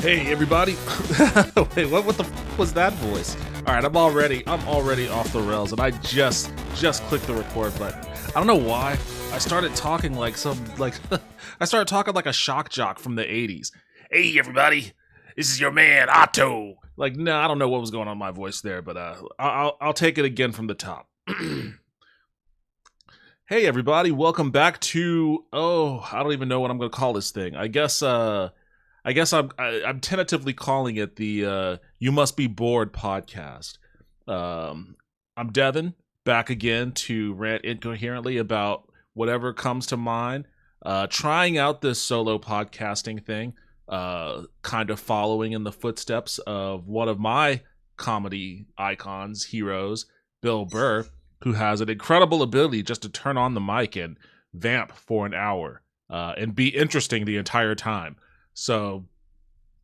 Hey everybody! Wait, what the was that voice? All right, I'm already off the rails, and I just clicked the record button. I don't know why. I started talking like I started talking like a shock jock from the '80s. Hey everybody, this is your man Otto. Like, no, I don't know what was going on in my voice there, but I'll take it again from the top. Hey everybody, welcome back to I don't even know what I'm going to call this thing. I guess I'm tentatively calling it the You Must Be Bored podcast. I'm Devin, back again to rant incoherently about whatever comes to mind. Trying out this solo podcasting thing, kind of following in the footsteps of one of my comedy icons, heroes, Bill Burr, who has an incredible ability just to turn on the mic and vamp for an hour and be interesting the entire time. So,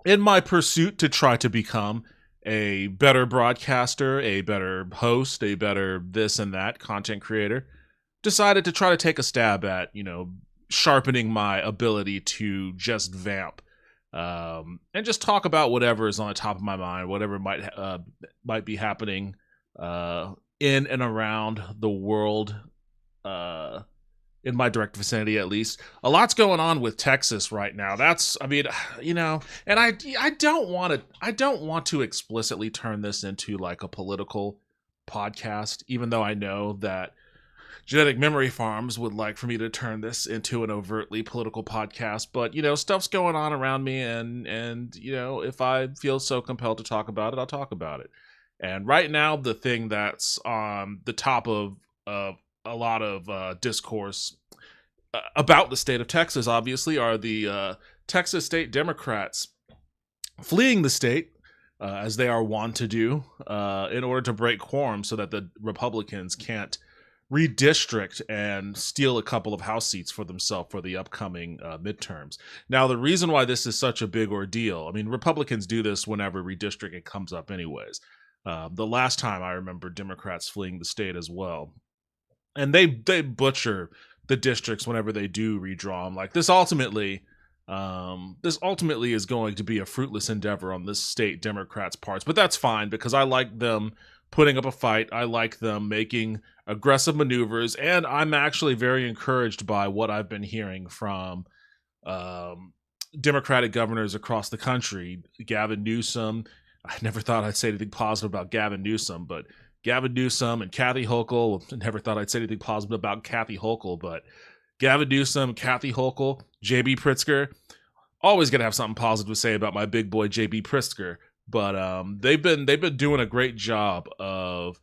in my pursuit to try to become a better broadcaster, a better host, a better this and that content creator, decided to try to take a stab at, sharpening my ability to just vamp and just talk about whatever is on the top of my mind, whatever might be happening in and around the world. In my direct vicinity, at least. A lot's going on with Texas right now. And I don't want to explicitly turn this into like a political podcast, even though I know that Genetic Memory Farms would like for me to turn this into an overtly political podcast. But, stuff's going on around me, and if I feel so compelled to talk about it, I'll talk about it. And right now, the thing that's on the top of a lot of discourse about the state of Texas, obviously, are the Texas state Democrats fleeing the state, as they are wont to do, in order to break quorum so that the Republicans can't redistrict and steal a couple of House seats for themselves for the upcoming midterms. Now, the reason why this is such a big ordeal, Republicans do this whenever redistricting comes up anyways. The last time I remember Democrats fleeing the state as well. And they butcher the districts whenever they do redraw them. Like, this ultimately is going to be a fruitless endeavor on this state Democrats' parts. But that's fine, because I like them putting up a fight. I like them making aggressive maneuvers. And I'm actually very encouraged by what I've been hearing from Democratic governors across the country. Gavin Newsom. I never thought I'd say anything positive about Gavin Newsom, but Gavin Newsom and Kathy Hochul. Never thought I'd say anything positive about Kathy Hochul, but Gavin Newsom, Kathy Hochul, J.B. Pritzker. Always gonna have something positive to say about my big boy J.B. Pritzker. But they've been doing a great job of,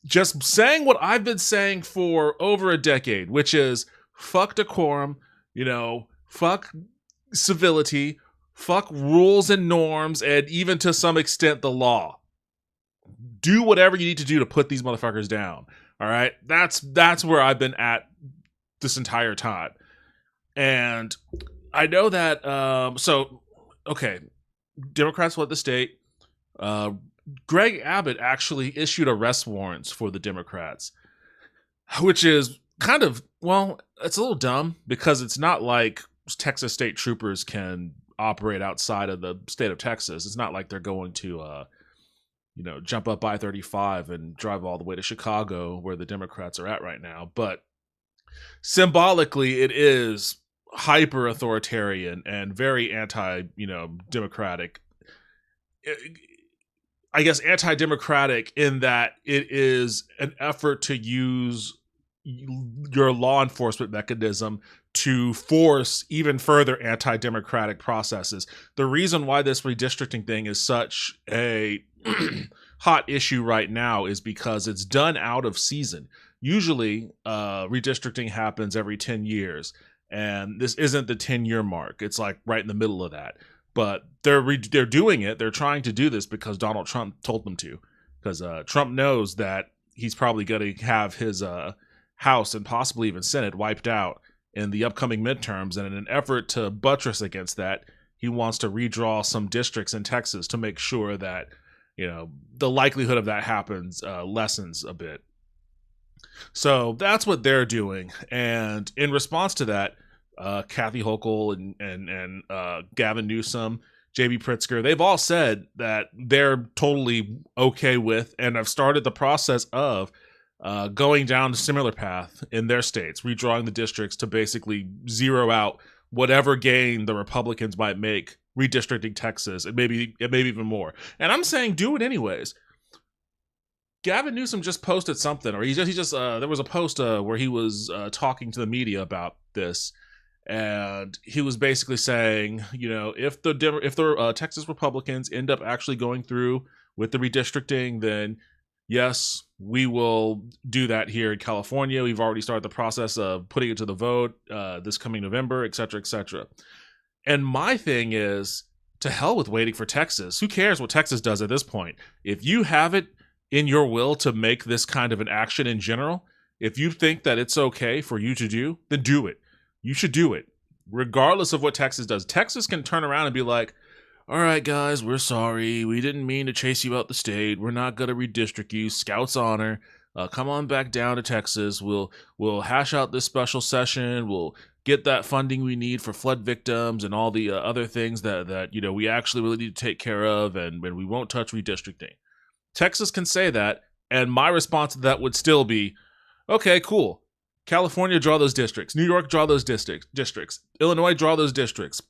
just saying what I've been saying for over a decade, which is fuck decorum, fuck civility, fuck rules and norms, and even to some extent the law. Do whatever you need to do to put these motherfuckers down. All right, that's where I've been at this entire time, and I know that. Democrats fled the state. Greg Abbott actually issued arrest warrants for the Democrats, which is kind of, it's a little dumb, because it's not like Texas state troopers can operate outside of the state of Texas. It's not like they're going to jump up I-35 and drive all the way to Chicago, where the Democrats are at right now. But symbolically, it is hyper authoritarian and very anti-democratic. I guess anti-democratic in that it is an effort to use your law enforcement mechanism to force even further anti-democratic processes. The reason why this redistricting thing is such a hot issue right now is because it's done out of season. Usually, redistricting happens every 10 years, and this isn't the 10-year mark. It's like right in the middle of that. But they're doing it. They're trying to do this because Donald Trump told them to. Because Trump knows that he's probably going to have his House and possibly even Senate wiped out in the upcoming midterms. And in an effort to buttress against that, he wants to redraw some districts in Texas to make sure that, the likelihood of that happens lessens a bit. So that's what they're doing. And in response to that, Kathy Hochul and Gavin Newsom JB Pritzker, they've all said that they're totally okay with and have started the process of going down a similar path in their states, redrawing the districts to basically zero out whatever gain the Republicans might make redistricting Texas, and maybe even more. And I'm saying do it anyways. Gavin Newsom just posted something, or he just there was a post where he was talking to the media about this, and he was basically saying, if the Texas Republicans end up actually going through with the redistricting, then yes, we will do that here in California. We've already started the process of putting it to the vote this coming November, et cetera, et cetera. And my thing is, to hell with waiting for Texas. Who cares what Texas does at this point? If you have it in your will to make this kind of an action in general, if you think that it's okay for you to do, then do it. You should do it, regardless of what Texas does. Texas can turn around and be like, all right, guys, we're sorry. We didn't mean to chase you out the state. We're not going to redistrict you. Scouts honor. Come on back down to Texas. We'll hash out this special session. We'll get that funding we need for flood victims and all the other things that we actually really need to take care of, and we won't touch redistricting. Texas can say that, and my response to that would still be, okay, cool. California, draw those districts. New York, draw those districts. Illinois, draw those districts.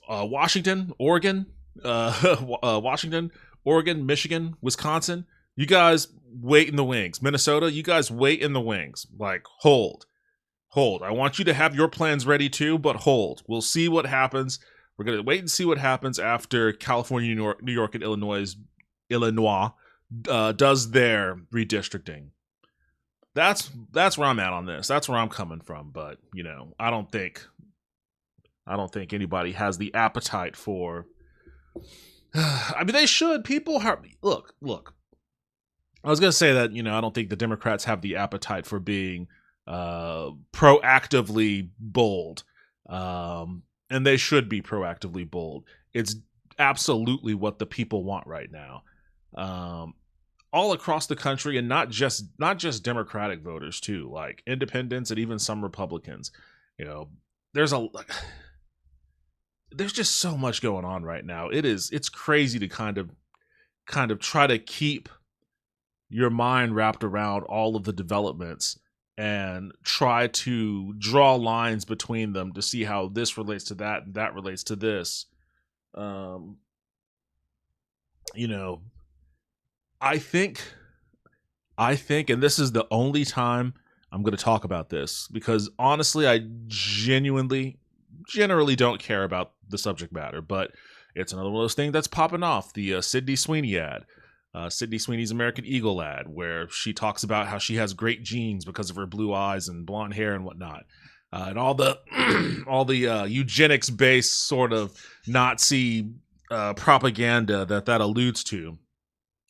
Washington, Oregon, Michigan, Wisconsin, you guys wait in the wings. Minnesota, you guys wait in the wings. Like, hold. I want you to have your plans ready too, but hold. We'll see what happens. We're going to wait and see what happens after California, New York, and Illinois does their redistricting. That's where I'm at on this. That's where I'm coming from. But, I don't think anybody has the appetite for. I mean, they should. People have. Look. I was gonna say that I don't think the Democrats have the appetite for being proactively bold, and they should be proactively bold. It's absolutely what the people want right now, all across the country, and not just Democratic voters too, like independents and even some Republicans. There's just so much going on right now. It's crazy to kind of try to keep your mind wrapped around all of the developments and try to draw lines between them to see how this relates to that and that relates to this. I think, and this is the only time I'm going to talk about this, because honestly, I generally don't care about the subject matter, but it's another one of those things that's popping off. The Sydney Sweeney ad, Sydney Sweeney's American Eagle ad, where she talks about how she has great genes because of her blue eyes and blonde hair and whatnot, and all the eugenics based sort of Nazi propaganda that alludes to,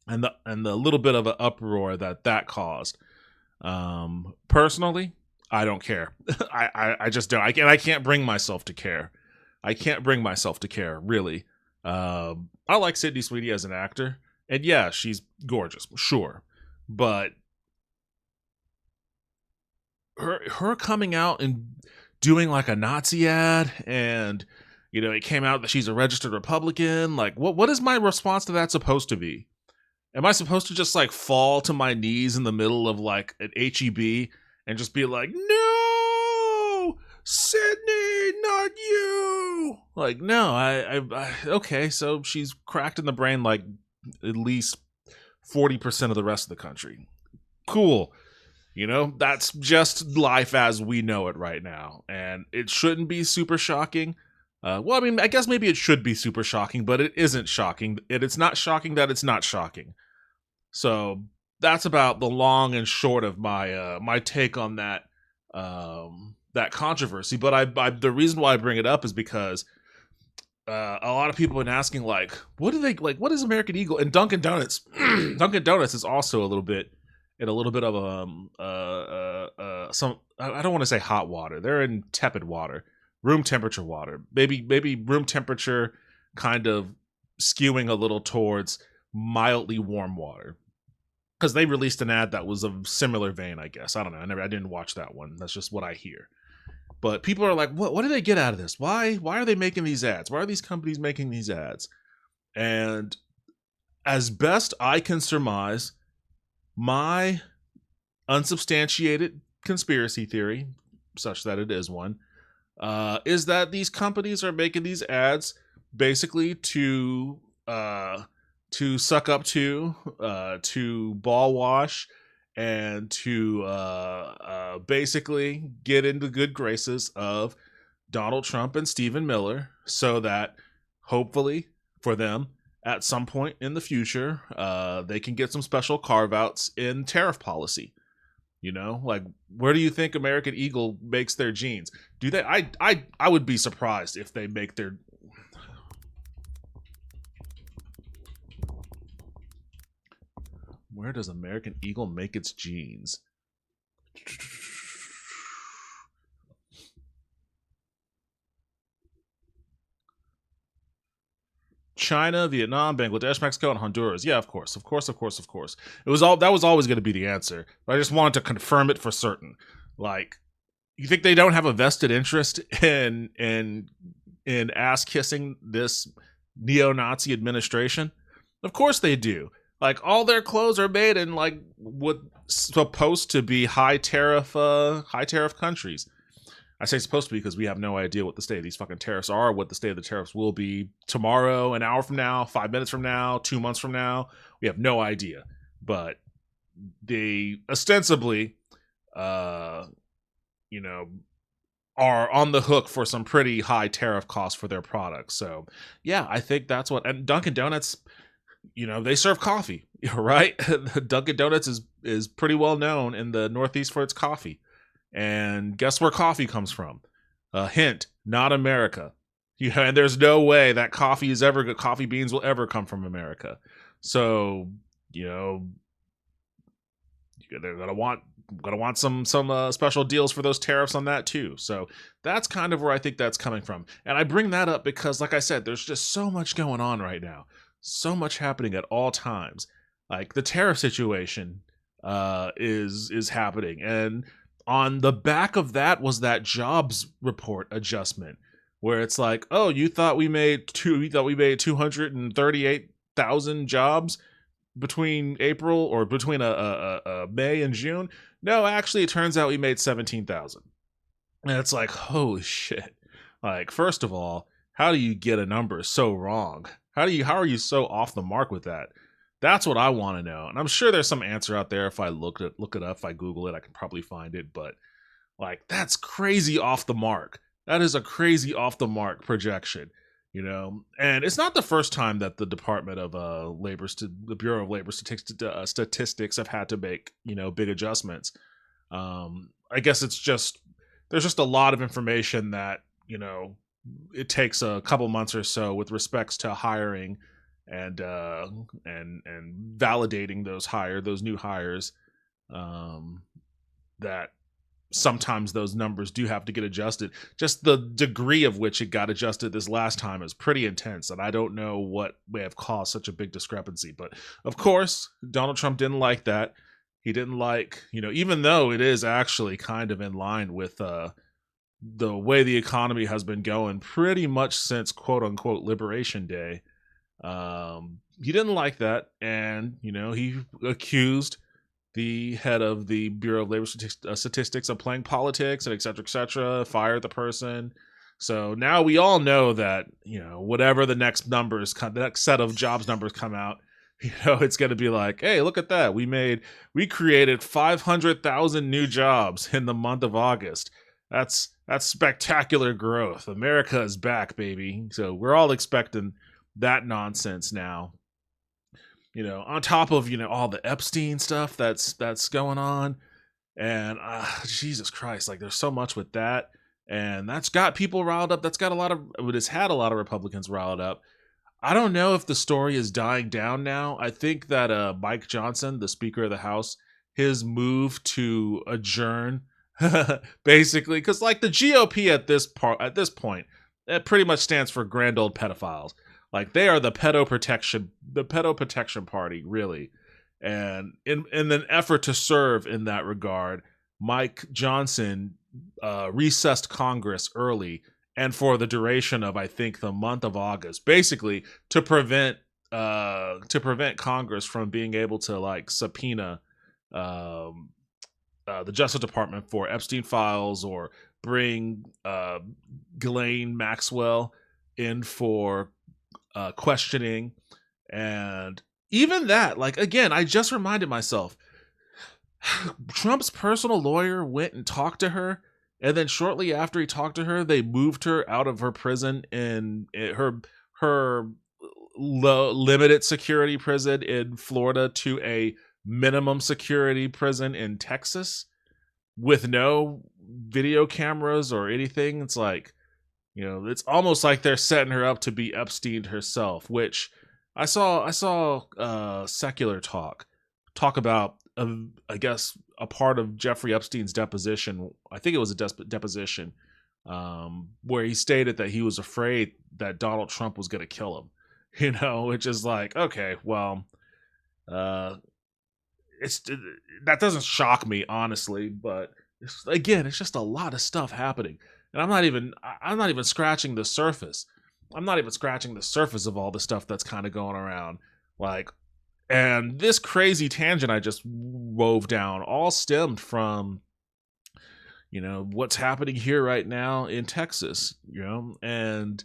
and the little bit of an uproar that caused. Personally, I don't care. I just don't. I can't bring myself to care. Really. I like Sydney Sweeney as an actor, and yeah, she's gorgeous, sure, but her coming out and doing like a Nazi ad, and it came out that she's a registered Republican. Like, what is my response to that supposed to be? Am I supposed to just like fall to my knees in the middle of like an HEB and just be like, no, Sydney, not you? Like, no, I okay, so she's cracked in the brain like at least 40% of the rest of the country. Cool. That's just life as we know it right now. And it shouldn't be super shocking. Well, I mean, I guess maybe it should be super shocking, but it isn't shocking. It's not shocking that it's not shocking. So that's about the long and short of my my take on that that controversy. But the reason why I bring it up is because a lot of people have been asking, like, what do they like? What is American Eagle? And Dunkin' Donuts? Dunkin' Donuts is also a little bit of some. I don't want to say hot water. They're in tepid water. Room temperature water, maybe room temperature, kind of skewing a little towards mildly warm water, because they released an ad that was of similar vein, I guess. I don't know. I didn't watch that one. That's just what I hear. But people are like, what do they get out of this? Why are they making these ads? Why are these companies making these ads? And as best I can surmise, my unsubstantiated conspiracy theory, such that it is one, is that these companies are making these ads basically to suck up to ball wash, and to basically get into good graces of Donald Trump and Stephen Miller, so that hopefully for them at some point in the future, they can get some special carve outs in tariff policy. You know, like, where do you think American Eagle makes their jeans? Do they? I would be surprised if they make their. Where does American Eagle make its jeans? China, Vietnam, Bangladesh, Mexico, and Honduras. Yeah, of course. It was all that was always going to be the answer, but I just wanted to confirm it for certain. Like, you think they don't have a vested interest in ass kissing this neo-Nazi administration? Of course they do. Like, all their clothes are made in like what's supposed to be high tariff countries. I say supposed to be because we have no idea what the state of these fucking tariffs are, what the state of the tariffs will be tomorrow, an hour from now, 5 minutes from now, 2 months from now. We have no idea. But they ostensibly, you know, are on the hook for some pretty high tariff costs for their products. So, yeah, I think that's what. And Dunkin' Donuts, you know, they serve coffee, right? Dunkin' Donuts is pretty well known in the Northeast for its coffee. And guess where coffee comes from? A hint, not America. And there's no way that coffee beans will ever come from America. So, you know, they're gonna want some special deals for those tariffs on that too. So that's kind of where I think that's coming from. And I bring that up because, like I said, there's just so much going on right now, so much happening at all times. Like, the tariff situation is happening, and on the back of that was that jobs report adjustment, where it's like, oh, you thought we made 238,000 jobs between April, or between a May and June. No, actually, it turns out we made 17,000. And it's like, holy shit. Like, first of all, how do you get a number so wrong? How are you so off the mark with that? That's what I want to know. And I'm sure there's some answer out there. If I look it up, if I Google it, I can probably find it. But, like, that's crazy off the mark. That is a crazy off the mark projection, you know. And it's not the first time that the Department of the Bureau of Labor Statistics have had to make, you know, big adjustments. I guess it's just, there's just a lot of information that, you know, it takes a couple months or so with respects to hiring and validating those new hires, that sometimes those numbers do have to get adjusted. Just the degree of which it got adjusted this last time is pretty intense, and I don't know what may have caused such a big discrepancy. But of course, Donald Trump didn't like that. He didn't like, you know, even though it is actually kind of in line with the way the economy has been going pretty much since quote unquote Liberation Day. He didn't like that, and, you know, he accused the head of the Bureau of Labor Statistics of playing politics, and et cetera, fired the person. So now we all know that, you know, whatever the next set of jobs numbers come out, you know, it's going to be like, hey, look at that. We created 500,000 new jobs in the month of August. That's spectacular growth. America is back, baby. So we're all expecting that nonsense now, you know, on top of, you know, all the Epstein stuff that's going on. And Jesus Christ, like, there's so much with that, and that's got people riled up. It has had a lot of Republicans riled up. I don't know if the story is dying down now. I think that Mike Johnson, the Speaker of the House, his move to adjourn basically, because, like, the GOP at this point, it pretty much stands for grand old pedophiles. Like, they are the pedo protection party, really. And in an effort to serve in that regard, Mike Johnson recessed Congress early and for the duration of, I think, the month of August, basically to prevent Congress from being able to like subpoena um, the Justice Department for Epstein files or bring Ghislaine Maxwell in for questioning. And even that, like, again, I just reminded myself, Trump's personal lawyer went and talked to her, and then shortly after he talked to her, they moved her out of her prison in her limited security prison in Florida to a minimum security prison in Texas with no video cameras or anything. It's like, it's almost like they're setting her up to be Epstein herself, which I saw Secular talk about, I guess, a part of Jeffrey Epstein's deposition. I think it was a deposition where he stated that he was afraid that Donald Trump was going to kill him. Which is like, okay, well, that doesn't shock me, honestly, but it's just a lot of stuff happening, and I'm not even scratching the surface. I'm not even scratching the surface of all the stuff that's kind of going around, like. And this crazy tangent I just wove down all stemmed from, what's happening here right now in Texas, and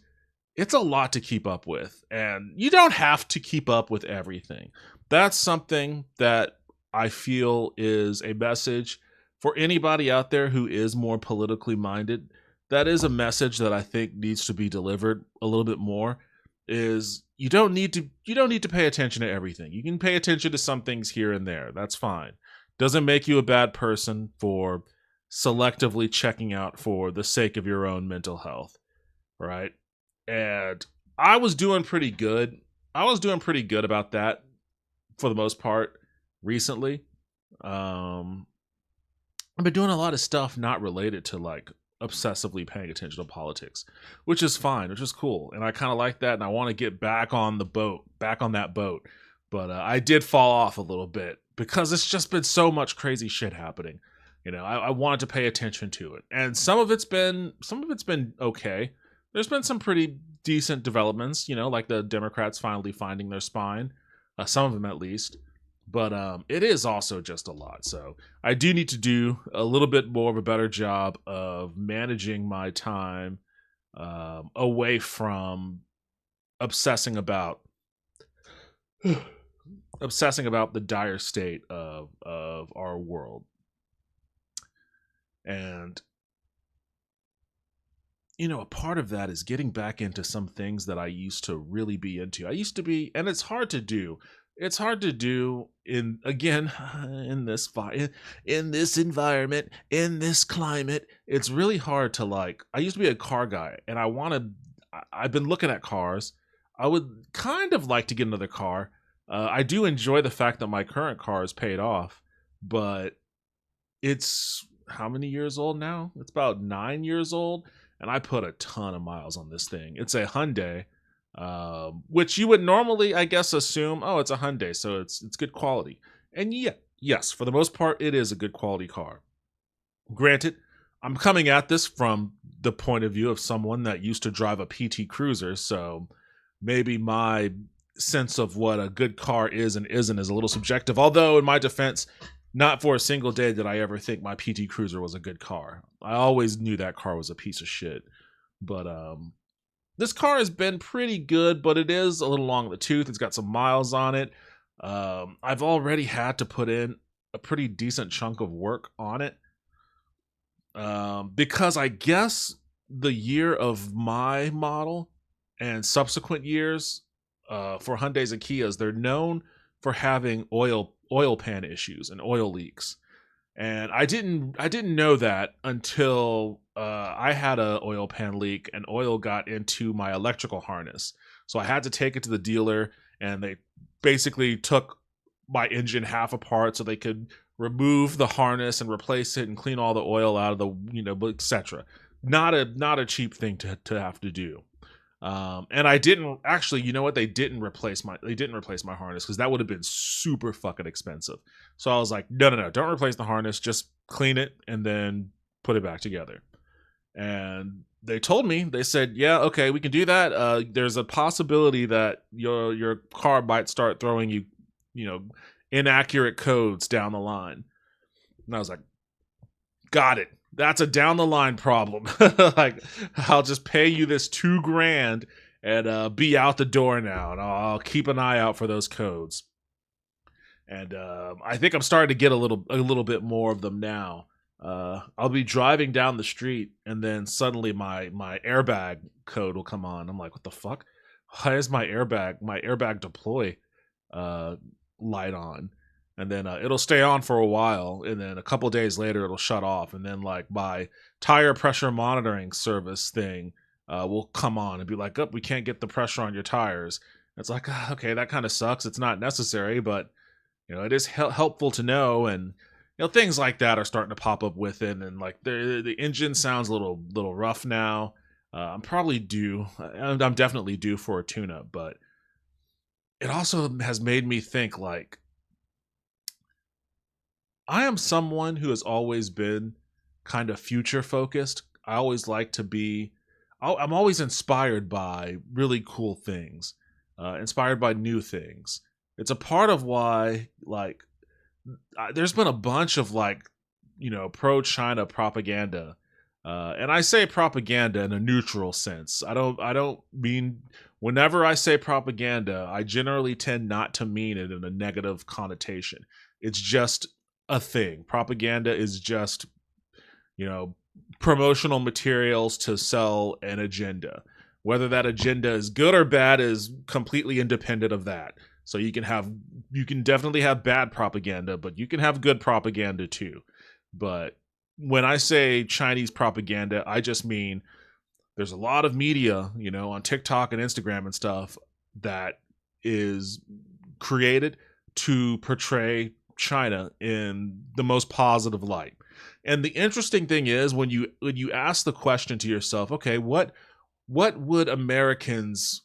it's a lot to keep up with. And you don't have to keep up with everything. That's something that I feel is a message for anybody out there who is more politically minded. That is a message that I think needs to be delivered a little bit more. Is you don't need to pay attention to everything. You can pay attention to some things here and there. That's fine. Doesn't make you a bad person for selectively checking out for the sake of your own mental health, right? And I was doing pretty good. About that for the most part recently. I've been doing a lot of stuff not related to like obsessively paying attention to politics, which is fine, which is cool, and I kind of like that, and I want to get back on that boat, but I did fall off a little bit because it's just been so much crazy shit happening. I wanted to pay attention to it, and some of it's been okay. There's been some pretty decent developments, like the Democrats finally finding their spine, some of them at least. But it is also just a lot. So I do need to do a little bit more of a better job of managing my time away from obsessing about the dire state of our world. And a part of that is getting back into some things that I used to really be into. And it's hard to do. It's hard to do in this environment, in this climate. It's really hard to like. I used to be a car guy, and I've been looking at cars. I would kind of like to get another car. I do enjoy the fact that my current car is paid off, but it's how many years old now? It's about 9 years old, and I put a ton of miles on this thing. It's a Hyundai. Which you would normally, I guess, assume, oh, it's a Hyundai, so it's good quality. And yes, for the most part, it is a good quality car. Granted, I'm coming at this from the point of view of someone that used to drive a PT Cruiser, so maybe my sense of what a good car is and isn't is a little subjective. Although, in my defense, not for a single day did I ever think my PT Cruiser was a good car. I always knew that car was a piece of shit. But this car has been pretty good, but it is a little long in the tooth. It's got some miles on it. I've already had to put in a pretty decent chunk of work on it because I guess the year of my model and subsequent years for Hyundais and Kias, they're known for having oil pan issues and oil leaks. And I didn't know that until I had a oil pan leak and oil got into my electrical harness. So I had to take it to the dealer, and they basically took my engine half apart so they could remove the harness and replace it and clean all the oil out of the, etc. Not a cheap thing to have to do. And I didn't actually, they didn't replace my harness because that would have been super fucking expensive. So I was like, no, don't replace the harness, just clean it and then put it back together. And they told me, they said, yeah, okay, we can do that. There's a possibility that your car might start throwing you, inaccurate codes down the line. And I was like, got it. That's a down the line problem. Like, I'll just pay you this $2,000 and be out the door now, and I'll keep an eye out for those codes. And I think I'm starting to get a little bit more of them now. I'll be driving down the street, and then suddenly my airbag code will come on. I'm like, what the fuck? Why is my airbag deploy light on? And then it'll stay on for a while, and then a couple days later it'll shut off, and then like my tire pressure monitoring service thing will come on and be like, oh, we can't get the pressure on your tires. It's like, okay, that kind of sucks. It's not necessary, but it is helpful to know. And things like that are starting to pop up with it, and like the engine sounds a little rough now. I'm probably due. I'm definitely due for a tune-up, but it also has made me think, like, I am someone who has always been kind of future focused. I always like to be. I'm always inspired by really cool things, inspired by new things. It's a part of why, like, there's been a bunch of like, pro-China propaganda, and I say propaganda in a neutral sense. I don't mean, whenever I say propaganda, I generally tend not to mean it in a negative connotation. It's just a thing. Propaganda is just, promotional materials to sell an agenda. Whether that agenda is good or bad is completely independent of that. So you can definitely have bad propaganda, but you can have good propaganda too. But when I say Chinese propaganda, I just mean there's a lot of media, on TikTok and Instagram and stuff that is created to portray China in the most positive light. And the interesting thing is, when you ask the question to yourself, okay, what would Americans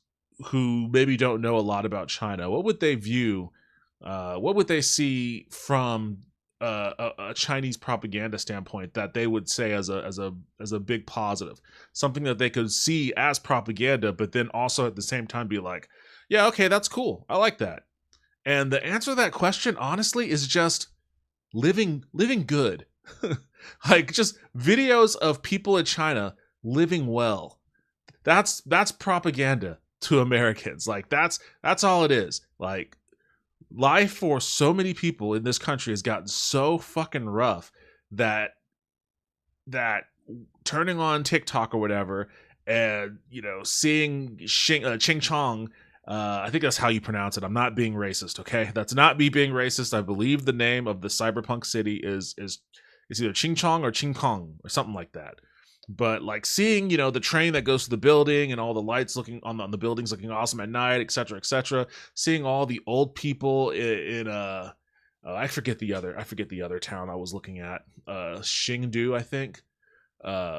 who maybe don't know a lot about China, what would they view? What would they see from a Chinese propaganda standpoint that they would say as a big positive, something that they could see as propaganda, but then also at the same time be like, yeah, okay, that's cool, I like that. And the answer to that question, honestly, is just living good. Like, just videos of people in China living well. That's propaganda to Americans. Like, that's all it is. Like, life for so many people in this country has gotten so fucking rough that turning on TikTok or whatever, and seeing Ching Chong, I think that's how you pronounce it. I'm not being racist, okay? That's not me being racist. I believe the name of the cyberpunk city is either Ching Chong or Ching Kong or something like that. But like, seeing, the train that goes to the building and all the lights looking on the buildings looking awesome at night, etc., etc. Seeing all the old people in I forget the other town I was looking at, Chengdu, I think.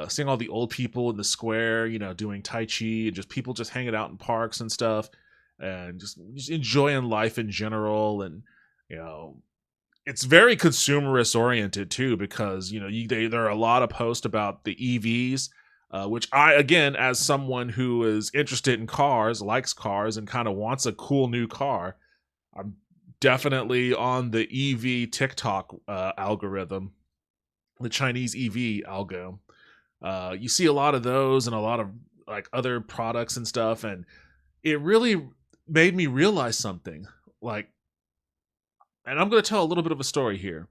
Seeing all the old people in the square, doing Tai Chi, and just people just hanging out in parks and stuff, and just enjoying life in general. And it's very consumerist oriented too, because there are a lot of posts about the EVs, which I, again, as someone who is interested in cars, likes cars, and kind of wants a cool new car, I'm definitely on the EV TikTok algorithm, the Chinese EV algo. You see a lot of those and a lot of like other products and stuff, and it really made me realize something. Like, and I'm going to tell a little bit of a story here.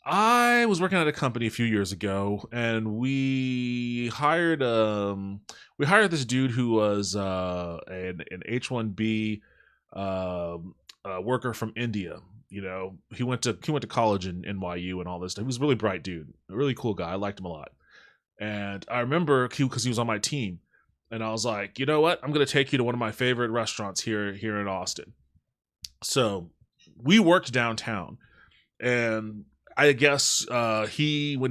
I was working at a company a few years ago, and we hired this dude who was an H-1B worker from India. He went to college in NYU and all this stuff. He was a really bright dude, a really cool guy. I liked him a lot. And I remember because he was on my team, and I was like, you know what? I'm going to take you to one of my favorite restaurants here in Austin. So we worked downtown, and I guess when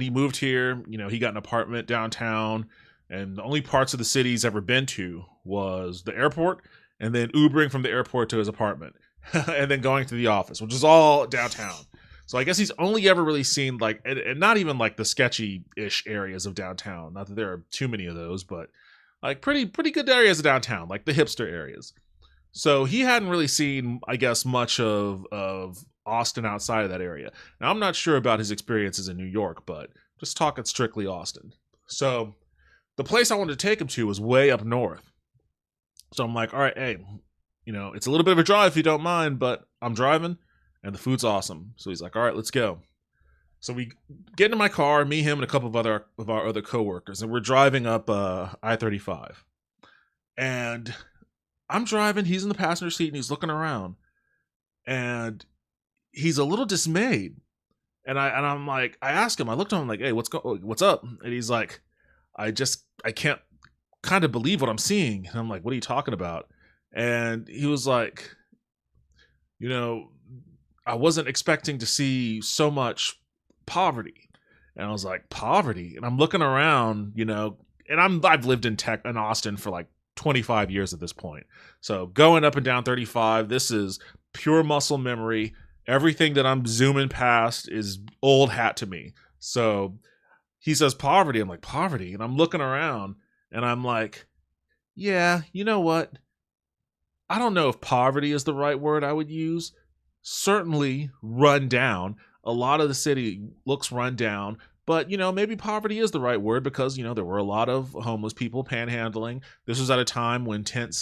he moved here, he got an apartment downtown, and the only parts of the city he's ever been to was the airport, and then Ubering from the airport to his apartment, and then going to the office, which is all downtown. So I guess he's only ever really seen like, and not even like the sketchy-ish areas of downtown. Not that there are too many of those, but like pretty good areas of downtown, like the hipster areas. So he hadn't really seen, I guess, much of Austin outside of that area. Now I'm not sure about his experiences in New York, but just talking strictly Austin. So the place I wanted to take him to was way up north. So I'm like, all right, hey, it's a little bit of a drive if you don't mind, but I'm driving and the food's awesome. So he's like, all right, let's go. So we get into my car, me, him, and a couple of our other coworkers, and we're driving up I-35. And I'm driving, he's in the passenger seat, and he's looking around. And he's a little dismayed. And I'm like, I asked him, I looked at him like, hey, what's up? And he's like, I can't kind of believe what I'm seeing. And I'm like, what are you talking about? And he was like, I wasn't expecting to see so much poverty. And I was like, poverty? And I'm looking around, and I've lived in Austin for like 25 years at this point. So going up and down 35, this is pure muscle memory. Everything that I'm zooming past is old hat to me. So he says poverty. I'm like, poverty? And I'm looking around and I'm like, yeah, you know what? I don't know if poverty is the right word I would use. Certainly run down. A lot of the city looks run down, but maybe poverty is the right word because there were a lot of homeless people panhandling. This was at a time when tent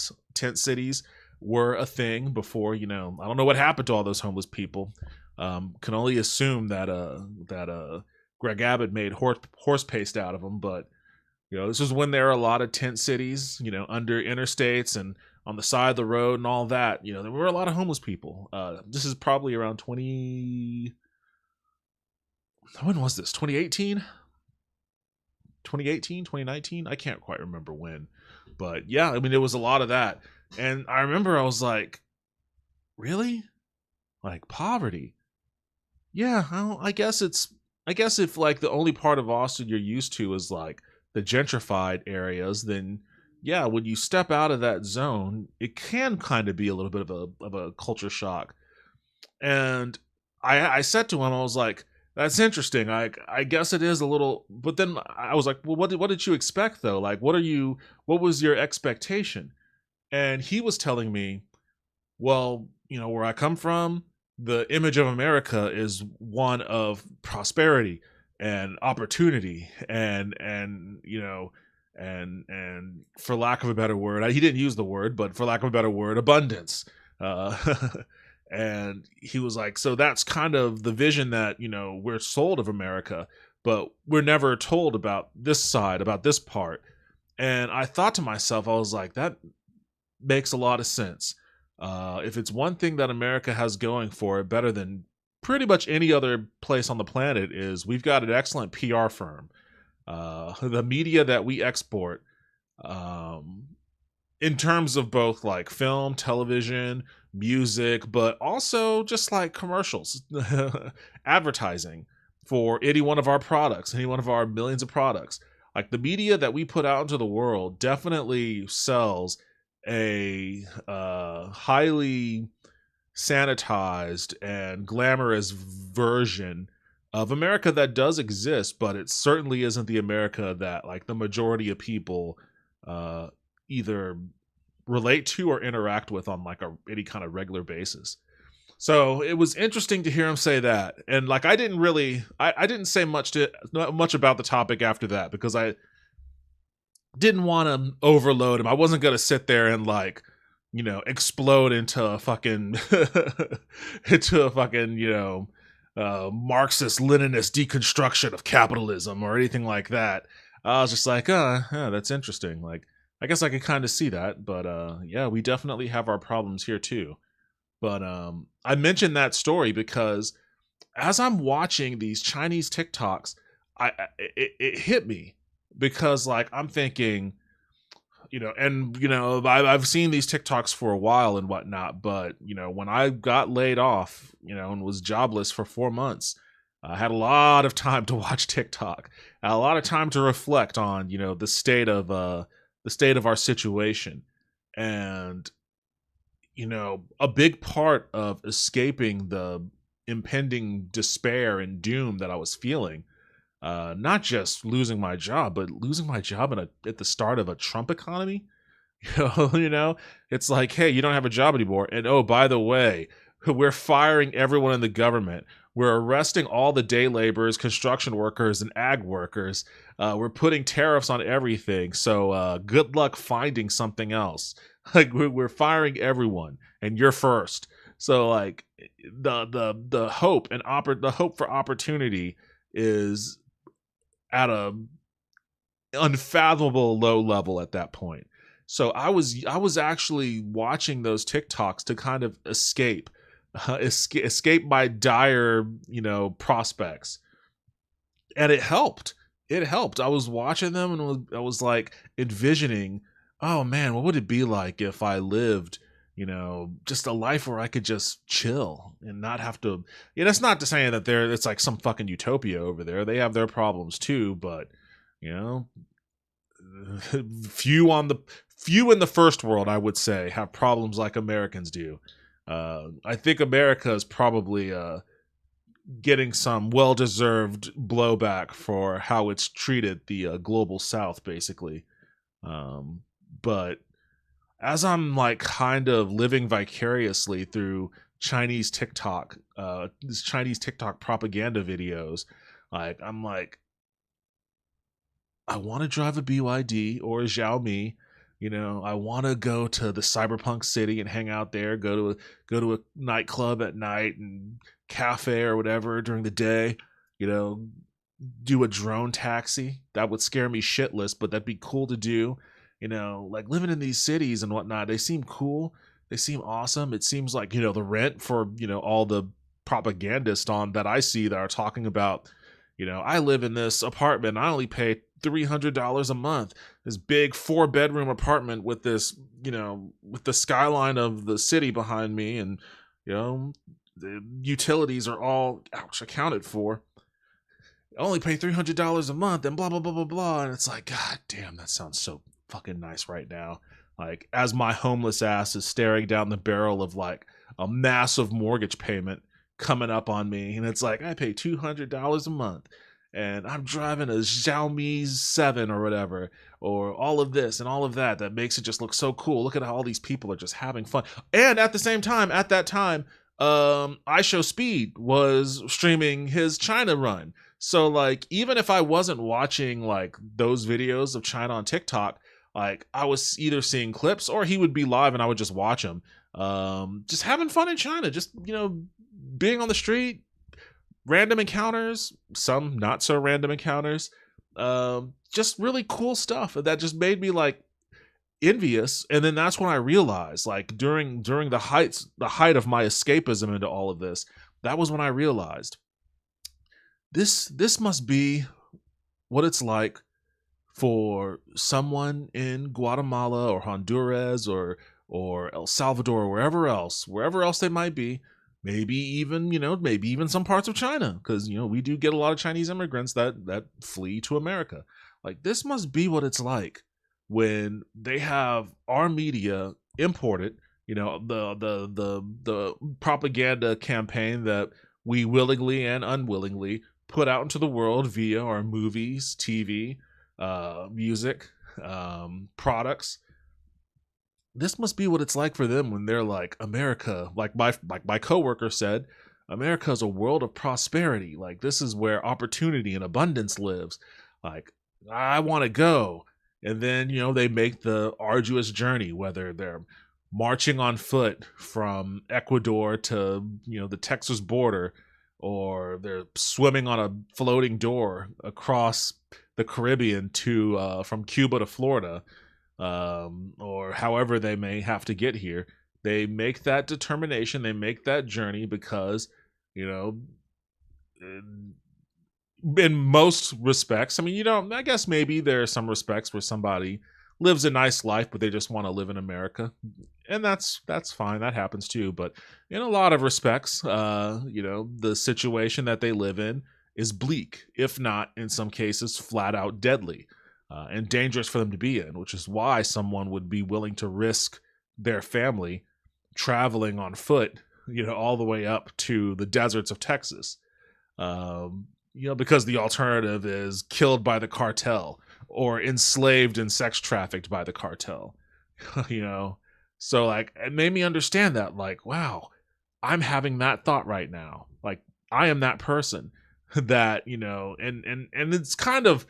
cities were a thing before, I don't know what happened to all those homeless people. Can only assume that Greg Abbott made horse paste out of them, but this was when there were a lot of tent cities, under interstates and on the side of the road and all that. There were a lot of homeless people. This is probably around when was this? 2018? 2018, 2019? I can't quite remember when. But yeah, I mean, it was a lot of that. And I remember I was like, really? Like poverty? Yeah, I guess if like the only part of Austin you're used to is like the gentrified areas, then yeah, when you step out of that zone, it can kind of be a little bit of a culture shock. And I said to him, I was like, that's interesting. I guess it is a little, but then I was like, well, what did you expect though? Like, what was your expectation? And he was telling me, well, where I come from, the image of America is one of prosperity and opportunity and for lack of a better word, he didn't use the word, but for lack of a better word, abundance. And he was like, so that's kind of the vision that, we're sold of America, but we're never told about this side, about this part. And I thought to myself, I was like, that makes a lot of sense. If it's one thing that America has going for it better than pretty much any other place on the planet is we've got an excellent PR firm. The media that we export, in terms of both like film, television, music, but also just like commercials, advertising for any one of our products, any one of our millions of products. Like the media that we put out into the world definitely sells a highly sanitized and glamorous version of America that does exist, but it certainly isn't the America that like the majority of people either relate to or interact with on like any kind of regular basis. So it was interesting to hear him say that, and like I didn't say much about the topic after that because I didn't want to overload him. I wasn't gonna sit there and like explode into a fucking Marxist Leninist deconstruction of capitalism or anything like that. I was just like, yeah, that's interesting. Like, I guess I could kind of see that, but yeah, we definitely have our problems here too. But I mentioned that story because as I'm watching these Chinese TikToks, it hit me because like I'm thinking, I've seen these TikToks for a while and whatnot, but when I got laid off, and was jobless for 4 months, I had a lot of time to watch TikTok, a lot of time to reflect on, the state of our situation. And, a big part of escaping the impending despair and doom that I was feeling. Not just losing my job, but losing my job at the start of a Trump economy. You know, it's like, hey, you don't have a job anymore. And oh, by the way, we're firing everyone in the government. We're arresting all the day laborers, construction workers, and ag workers. We're putting tariffs on everything. So good luck finding something else. Like we're firing everyone, and you're first. So like the hope and the hope for opportunity is at a unfathomable low level at that point. So I was actually watching those TikToks to kind of escape my dire, prospects. And it helped. It helped. I was watching them and I was like envisioning, oh man, what would it be like if I lived, just a life where I could just chill and not have to. Yeah, that's not to say that it's like some fucking utopia over there. They have their problems too, but you know, few in the first world, I would say, have problems like Americans do. I think America is probably getting some well-deserved blowback for how it's treated the global South, basically. But as I'm like kind of living vicariously through these Chinese TikTok propaganda videos, like I'm like, I want to drive a BYD or a Xiaomi. I want to go to the cyberpunk city and hang out there. Go to a nightclub at night and cafe or whatever during the day. Do a drone taxi. That would scare me shitless, but that'd be cool to do. Like living in these cities and whatnot. They seem cool. They seem awesome. It seems like the rent for all the propagandists on that I see that are talking about. I live in this apartment. I only pay $300 a month. This big 4-bedroom apartment with this, with the skyline of the city behind me, and the utilities are all accounted for. I only pay $300 a month, and blah blah blah blah blah. And it's like, God damn, that sounds so fucking nice right now. Like as my homeless ass is staring down the barrel of like a massive mortgage payment coming up on me, and it's like I pay $200 a month and I'm driving a Xiaomi 7 or whatever, or all of this and all of that makes it just look so cool. Look at how all these people are just having fun. And at the same time, at that time, iShowSpeed was streaming his China run. So like even if I wasn't watching like those videos of China on TikTok, like I was either seeing clips or he would be live and I would just watch him. Just having fun in China, just being on the street, random encounters, some not so random encounters, just really cool stuff that just made me like envious. And then that's when I realized, like during the height of my escapism into all of this, that was when I realized this must be what it's like for someone in Guatemala or Honduras or El Salvador or wherever else they might be. Maybe even some parts of China, because we do get a lot of Chinese immigrants that flee to America. Like this must be what it's like when they have our media imported, the propaganda campaign that we willingly and unwillingly put out into the world via our movies, TV, music, products. This must be what it's like for them when they're like, America, like my coworker said, America is a world of prosperity. Like this is where opportunity and abundance lives. Like I want to go. And then, they make the arduous journey, whether they're marching on foot from Ecuador to, the Texas border, or they're swimming on a floating door across the Caribbean to from Cuba to Florida. Or however they may have to get here. They make that determination, they make that journey because, in most respects, I mean, I guess maybe there are some respects where somebody lives a nice life, but they just want to live in America. And that's fine. That happens too. But in a lot of respects, the situation that they live in is bleak, if not in some cases flat out deadly. And dangerous for them to be in, which is why someone would be willing to risk their family traveling on foot all the way up to the deserts of Texas. Because the alternative is killed by the cartel or enslaved and sex trafficked by the cartel. So like it made me understand that, like, wow, I'm having that thought right now. Like I am that person that, and it's kind of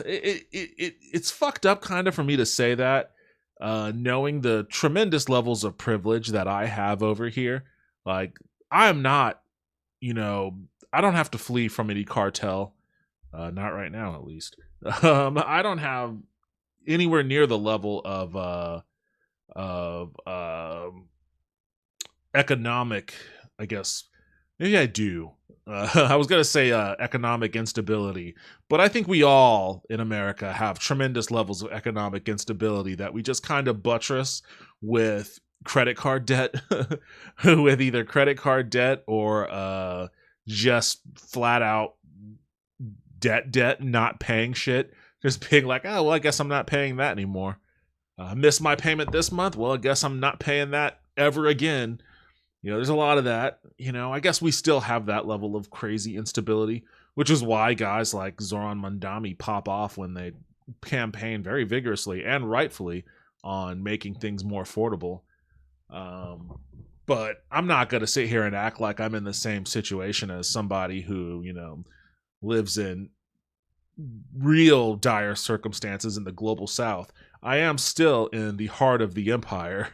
it's fucked up kind of for me to say that, knowing the tremendous levels of privilege that I have over here. Like I am not, I don't have to flee from any cartel, not right now at least. I don't have anywhere near the level of economic, I guess. Maybe I do. I was going to say economic instability, but I think we all in America have tremendous levels of economic instability that we just kind of buttress with credit card debt, with either credit card debt or just flat out debt, not paying shit. Just being like, oh, well, I guess I'm not paying that anymore. Missed my payment this month. Well, I guess I'm not paying that ever again. There's a lot of that. I guess we still have that level of crazy instability, which is why guys like Zoran Mandami pop off when they campaign very vigorously and rightfully on making things more affordable. But I'm not going to sit here and act like I'm in the same situation as somebody who, lives in real dire circumstances in the global south. I am still in the heart of the empire,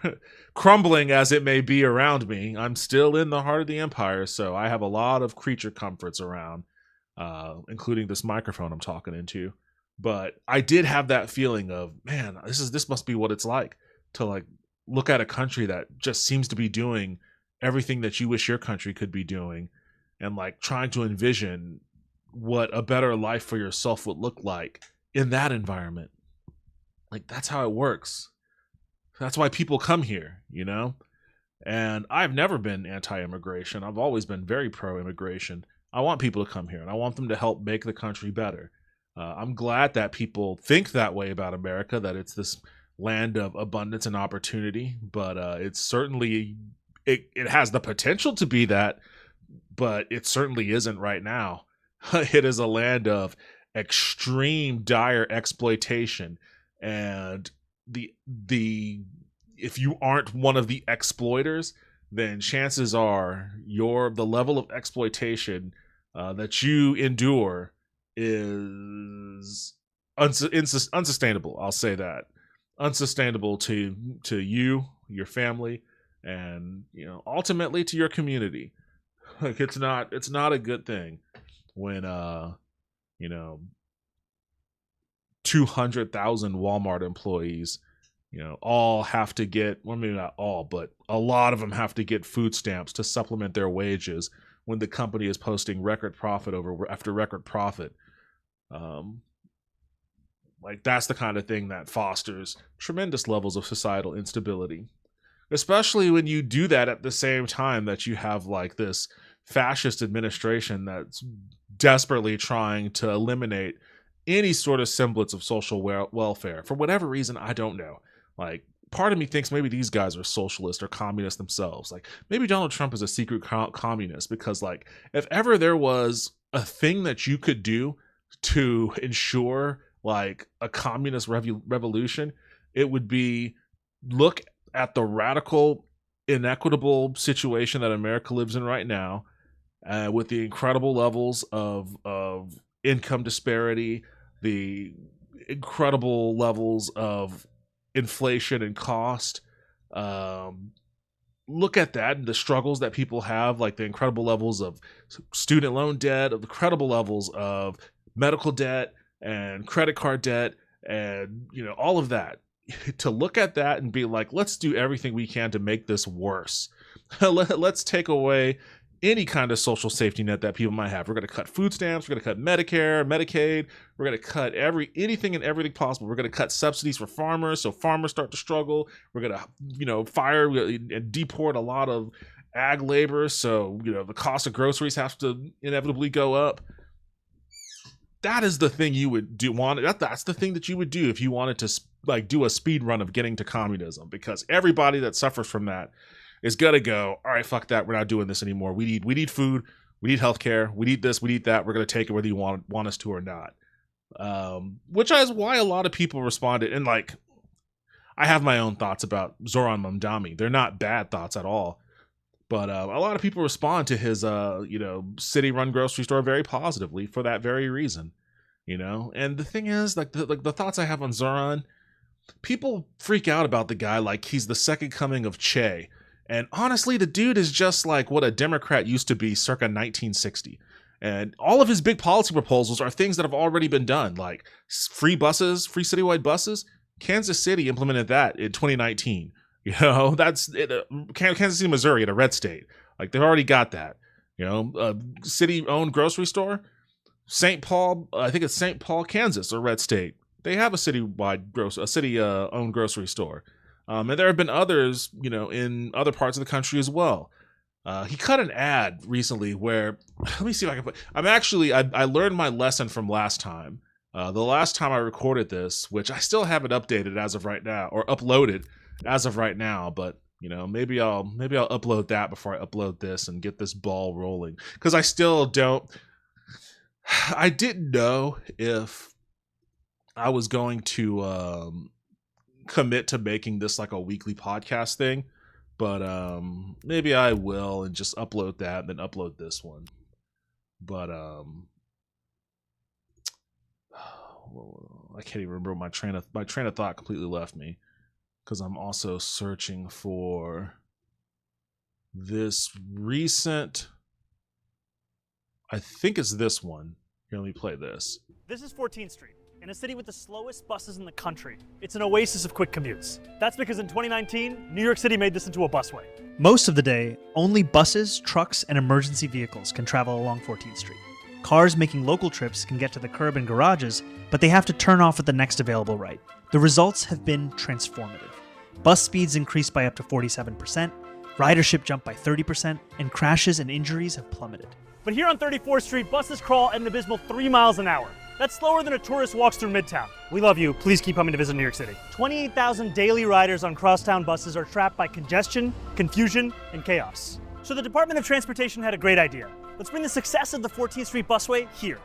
crumbling as it may be around me. I'm still in the heart of the empire, so I have a lot of creature comforts around, including this microphone I'm talking into. But I did have that feeling of, man, this must be what it's like to like look at a country that just seems to be doing everything that you wish your country could be doing, and like trying to envision what a better life for yourself would look like in that environment. Like that's how it works. That's why people come here, And I've never been anti-immigration. I've always been very pro-immigration. I want people to come here, and I want them to help make the country better. I'm glad that people think that way about America, that it's this land of abundance and opportunity. But it's certainly it has the potential to be that, but it certainly isn't right now. It is a land of extreme dire exploitation, and the if you aren't one of the exploiters, then chances are the level of exploitation that you endure is unsustainable. I'll say that. Unsustainable to you, your family, and ultimately to your community. Like it's not a good thing when 200,000 Walmart employees, all have to get, well, maybe not all, but a lot of them have to get food stamps to supplement their wages when the company is posting record profit after record profit. Like that's the kind of thing that fosters tremendous levels of societal instability, especially when you do that at the same time that you have like this fascist administration that's desperately trying to eliminate any sort of semblance of social welfare for whatever reason. I don't know. Like part of me thinks maybe these guys are socialist or communist themselves. Like maybe Donald Trump is a secret communist, because like if ever there was a thing that you could do to ensure like a communist revolution, it would be look at the radical inequitable situation that America lives in right now, with the incredible levels of income disparity, the incredible levels of inflation and cost. Look at that and the struggles that people have, like the incredible levels of student loan debt, of the incredible levels of medical debt and credit card debt, and all of that. To look at that and be like, let's do everything we can to make this worse. Let's take away any kind of social safety net that people might have. We're going to cut food stamps. We're going to cut Medicare, Medicaid. We're going to cut anything and everything possible. We're going to cut subsidies for farmers, so farmers start to struggle. We're going to, fire and deport a lot of ag labor, so the cost of groceries has to inevitably go up. That is the thing you would do. That's the thing that you would do if you wanted to like do a speed run of getting to communism, because everybody that suffers from that is gonna go, all right, fuck that, we're not doing this anymore. We need food, we need healthcare, we need this, we need that. We're gonna take it whether you want us to or not. Which is why a lot of people responded, and like, I have my own thoughts about Zoran Mamdani. They're not bad thoughts at all, but a lot of people respond to his city-run grocery store very positively for that very reason. And the thing is, like the thoughts I have on Zoran, people freak out about the guy like he's the second coming of Che. And honestly, the dude is just like what a Democrat used to be circa 1960. And all of his big policy proposals are things that have already been done, like free buses, free citywide buses. Kansas City implemented that in 2019. That's it, Kansas City, Missouri, in a red state. Like, they've already got that. A city-owned grocery store. St. Paul, I think it's St. Paul, Kansas, a red state. They have a city-owned grocery store. And there have been others, in other parts of the country as well. He cut an ad recently where, let me see if I can I learned my lesson from last time. The last time I recorded this, which I still haven't updated as of right now, or uploaded as of right now, but maybe I'll upload that before I upload this and get this ball rolling. Because I still I didn't know if I was going to commit to making this like a weekly podcast thing, but maybe I will and just upload that and then upload this one. But I can't even remember my train of thought completely left me, because I'm also searching for this recent, I think it's this one. Here, let me play this. This is 14th Street, in a city with the slowest buses in the country. It's an oasis of quick commutes. That's because in 2019, New York City made this into a busway. Most of the day, only buses, trucks, and emergency vehicles can travel along 14th Street. Cars making local trips can get to the curb and garages, but they have to turn off at the next available right. The results have been transformative. Bus speeds increased by up to 47%, ridership jumped by 30%, and crashes and injuries have plummeted. But here on 34th Street, buses crawl at an abysmal 3 miles an hour. That's slower than a tourist walks through Midtown. We love you. Please keep coming to visit New York City. 28,000 daily riders on crosstown buses are trapped by congestion, confusion, and chaos. So the Department of Transportation had a great idea. Let's bring the success of the 14th Street busway here.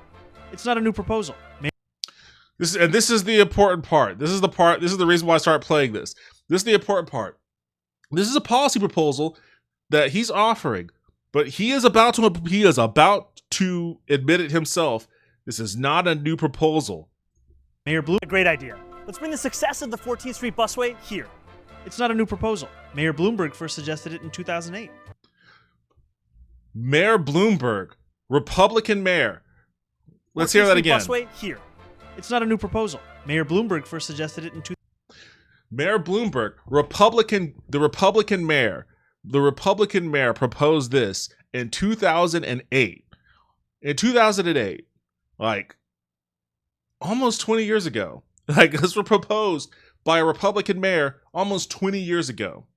It's not a new proposal. This is the important part. This is the reason why I started playing this. This is the important part. This is a policy proposal that he's offering, but he is about to admit it himself. This is not a new proposal. Mayor Bloomberg, a great idea. Let's bring the success of the 14th Street busway here. It's not a new proposal. Mayor Bloomberg first suggested it in 2008. Mayor Bloomberg, Republican mayor. Let's hear that again. Busway here. It's not a new proposal. Mayor Bloomberg first suggested it in Mayor Bloomberg, the Republican mayor proposed this in 2008. In 2008, like almost 20 years ago. Like, this was proposed by a Republican mayor almost 20 years ago.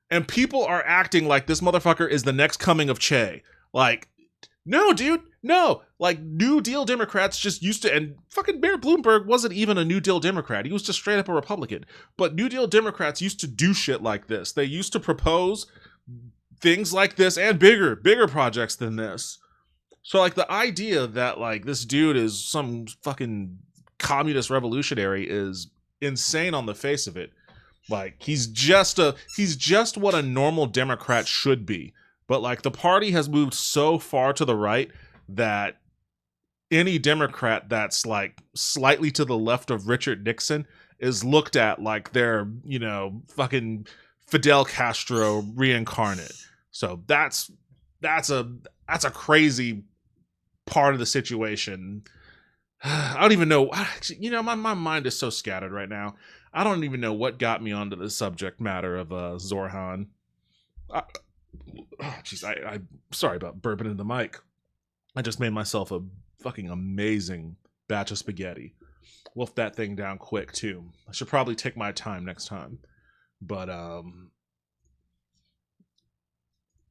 And people are acting like this motherfucker is the next coming of Che. Like, no, dude, no. Like, New Deal Democrats just used to, and fucking Mayor Bloomberg wasn't even a New Deal Democrat. He was just straight up a Republican. But New Deal Democrats used to do shit like this. They used to propose things like this and bigger projects than this. So, like, the idea that, like, this dude is some fucking communist revolutionary is insane on the face of it. Like, he's just what a normal Democrat should be. But, like, the party has moved so far to the right that any Democrat that's, like, slightly to the left of Richard Nixon is looked at like they're, fucking Fidel Castro reincarnate. So that's a crazy part of the situation. I don't even know. My mind is so scattered right now. I don't even know what got me onto the subject matter of Zoran. I'm sorry about burping in the mic. I just made myself a fucking amazing batch of spaghetti. Wolf that thing down quick too. I should probably take my time next time. But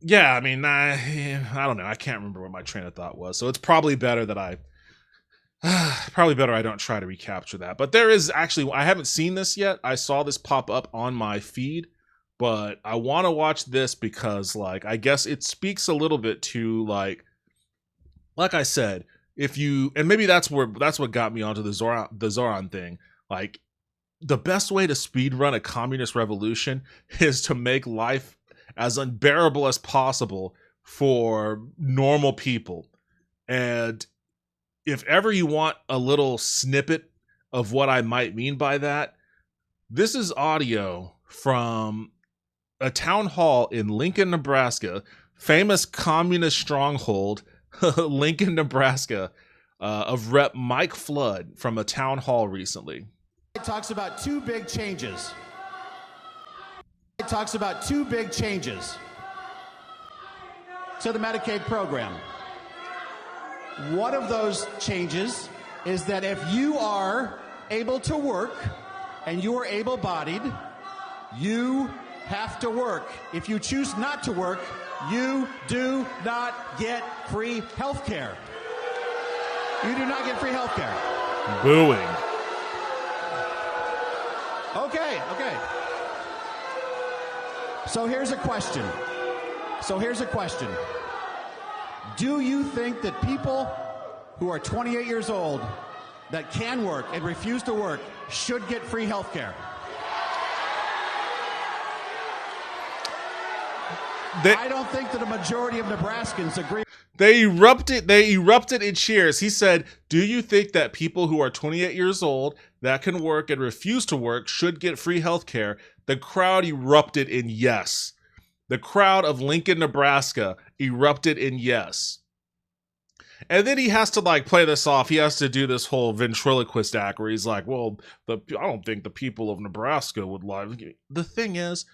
yeah, I mean, I don't know. I can't remember what my train of thought was. So it's probably better that I don't try to recapture that. But there is actually, I haven't seen this yet. I saw this pop up on my feed but I want to watch this because, like, I guess it speaks a little bit to, like I said, if you, and maybe that's what got me onto the Zoran thing. Like, the best way to speedrun a communist revolution is to make life as unbearable as possible for normal people. And if ever you want a little snippet of what I might mean by that, this is audio from a town hall in Lincoln, Nebraska, famous communist stronghold, Lincoln, Nebraska, of Rep. Mike Flood from a town hall recently. It talks about two big changes. It talks about two big changes to the Medicaid program. One of those changes is that if you are able to work and you are able-bodied, you have to work. If you choose not to work, you do not get free health care. You do not get free health care. Booing. Okay. So here's a question. Do you think that people who are 28 years old that can work and refuse to work should get free health care? I don't think that a majority of Nebraskans agree. They erupted in cheers. He said, "Do you think that people who are 28 years old that can work and refuse to work should get free health care?" The crowd erupted in yes. The crowd of Lincoln, Nebraska erupted in yes. And then he has to, like, play this off. He has to do this whole ventriloquist act where he's like, well, I don't think the people of Nebraska would like. The thing is,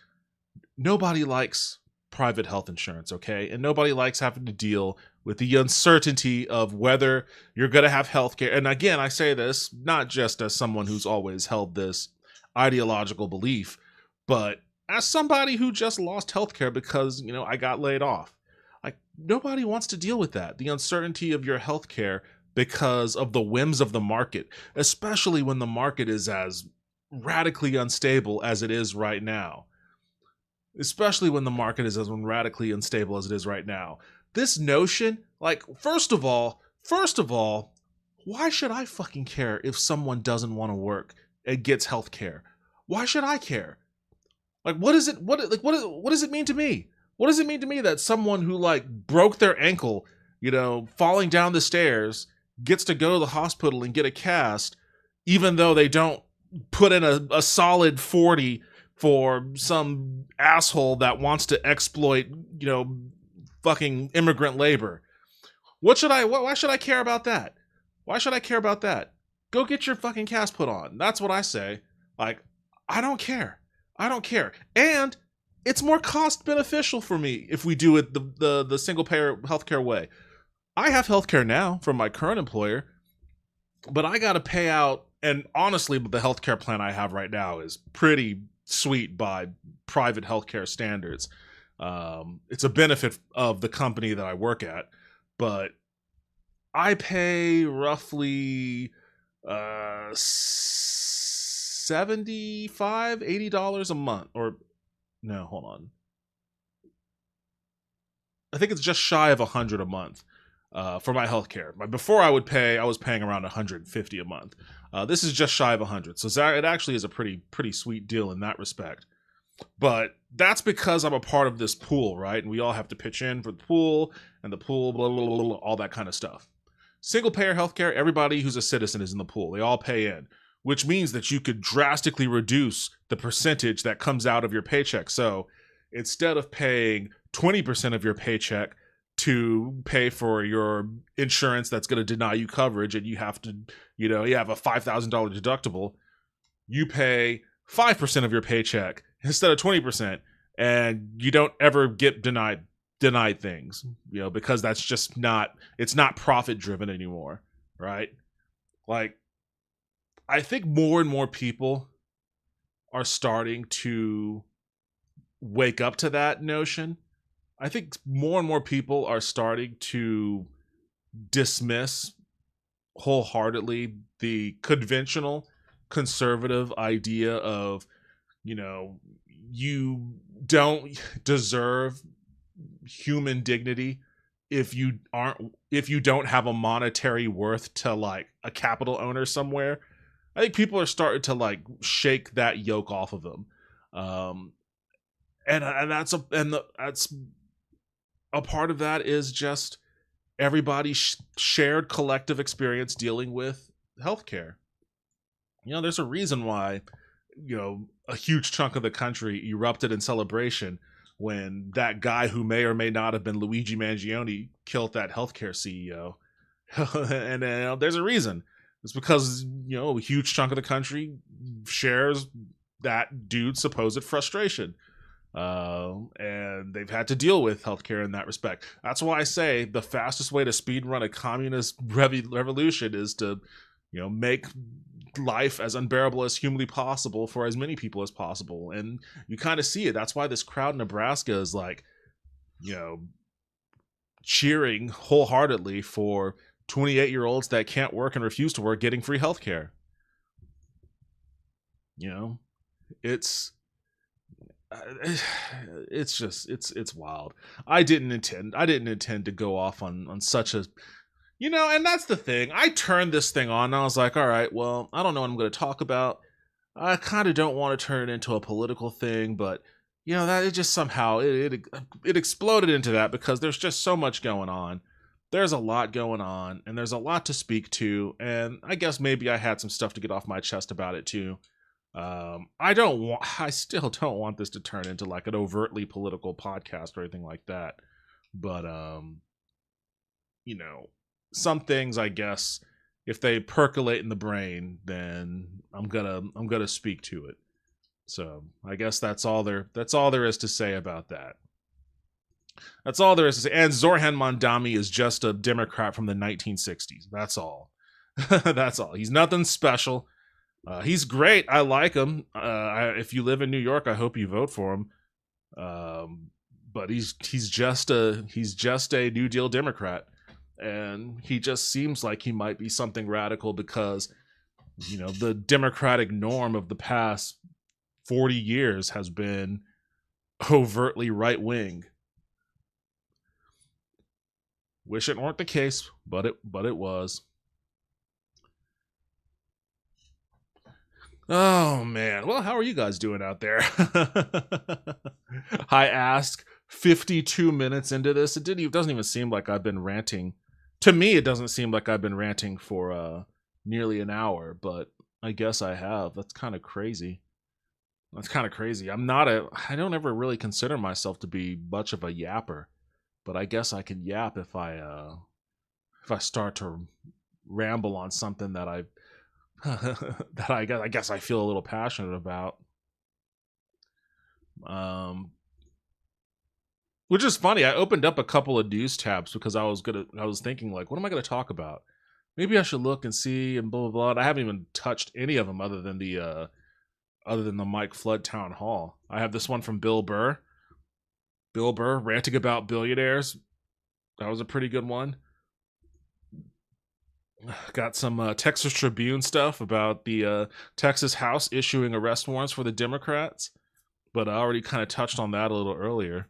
nobody likes private health insurance, okay? And nobody likes having to deal with the uncertainty of whether you're going to have health care. And again, I say this not just as someone who's always held this ideological belief, but as somebody who just lost health care because, I got laid off. Like, nobody wants to deal with that. The uncertainty of your health care because of the whims of the market, especially when the market is as radically unstable as it is right now. Especially when the market is as radically unstable as it is right now. This notion, like, first of all, why should I fucking care if someone doesn't want to work and gets health care? Why should I care? Like, what does it mean to me? What does it mean to me that someone who, like, broke their ankle, falling down the stairs, gets to go to the hospital and get a cast, even though they don't put in a solid 40 for some asshole that wants to exploit, fucking immigrant labor? Why should I care about that? Why should I care about that? Go get your fucking cast put on. That's what I say. Like, I don't care. And it's more cost beneficial for me if we do it the single payer healthcare way. I have healthcare now from my current employer, but I got to pay out. And honestly, the healthcare plan I have right now is pretty sweet by private healthcare standards. It's a benefit of the company that I work at, but I pay roughly $75, $80 a month. Or no, hold on. I think it's just shy of $100 a month for my healthcare. Before I was paying around $150 a month. This is just shy of $100, so it actually is a pretty sweet deal in that respect. But that's because I'm a part of this pool, right? And we all have to pitch in for the pool, and the pool, blah, blah, blah, blah, all that kind of stuff. Single payer healthcare, everybody who's a citizen is in the pool. They all pay in, which means that you could drastically reduce the percentage that comes out of your paycheck. So instead of paying 20% of your paycheck to pay for your insurance that's going to deny you coverage, and you have to, you have a $5,000 deductible, you pay 5% of your paycheck instead of 20%, and you don't ever get denied things, because that's just it's not profit driven anymore, right? Like, I think more and more people are starting to wake up to that notion. I think more and more people are starting to dismiss wholeheartedly the conventional conservative idea of, you don't deserve human dignity if you don't have a monetary worth to like a capital owner somewhere. I think people are starting to like shake that yoke off of them. That's a part of that is just everybody's shared collective experience dealing with healthcare. There's a reason why, a huge chunk of the country erupted in celebration when that guy who may or may not have been Luigi Mangione killed that healthcare CEO. And there's a reason. It's because, a huge chunk of the country shares that dude's supposed frustration. And they've had to deal with healthcare in that respect. That's why I say the fastest way to speedrun a communist revolution is to, make life as unbearable as humanly possible for as many people as possible. And you kind of see it. That's why this crowd in Nebraska is like, cheering wholeheartedly for 28-year-olds that can't work and refuse to work getting free healthcare. It's wild. I didn't intend to go off on such a, and that's the thing. I turned this thing on and I was like, all right, well, I don't know what I'm going to talk about. I kind of don't want to turn it into a political thing, but that it just somehow it exploded into that because there's just so much going on. There's a lot going on and there's a lot to speak to, and I guess maybe I had some stuff to get off my chest about it too. I still don't want this to turn into like an overtly political podcast or anything like that. But some things, I guess, if they percolate in the brain, then I'm gonna speak to it. So I guess that's all there is to say about that. That's all there is to say. And Zorhan Mondami is just a Democrat from the 1960s. That's all. That's all. He's nothing special. He's great. I like him. If you live in New York, I hope you vote for him. But he's just a New Deal Democrat, and he just seems like he might be something radical because, the Democratic norm of the past 40 years has been overtly right wing. Wish it weren't the case, but it was. Oh man. Well, how are you guys doing out there? I asked 52 minutes into this. It doesn't even seem like I've been ranting. To me, it doesn't seem like I've been ranting for nearly an hour, but I guess I have. That's kind of crazy. I don't ever really consider myself to be much of a yapper, but I guess I can yap if I start to ramble on something that I guess I feel a little passionate about. Which is funny. I opened up a couple of news tabs because I was thinking like, what am I gonna talk about? Maybe I should look and see and blah blah blah. And I haven't even touched any of them other than the Mike Flood town hall. I have this one from Bill Burr. Bill Burr ranting about billionaires. That was a pretty good one. Got some Texas Tribune stuff about the Texas House issuing arrest warrants for the Democrats, but I already kind of touched on that a little earlier.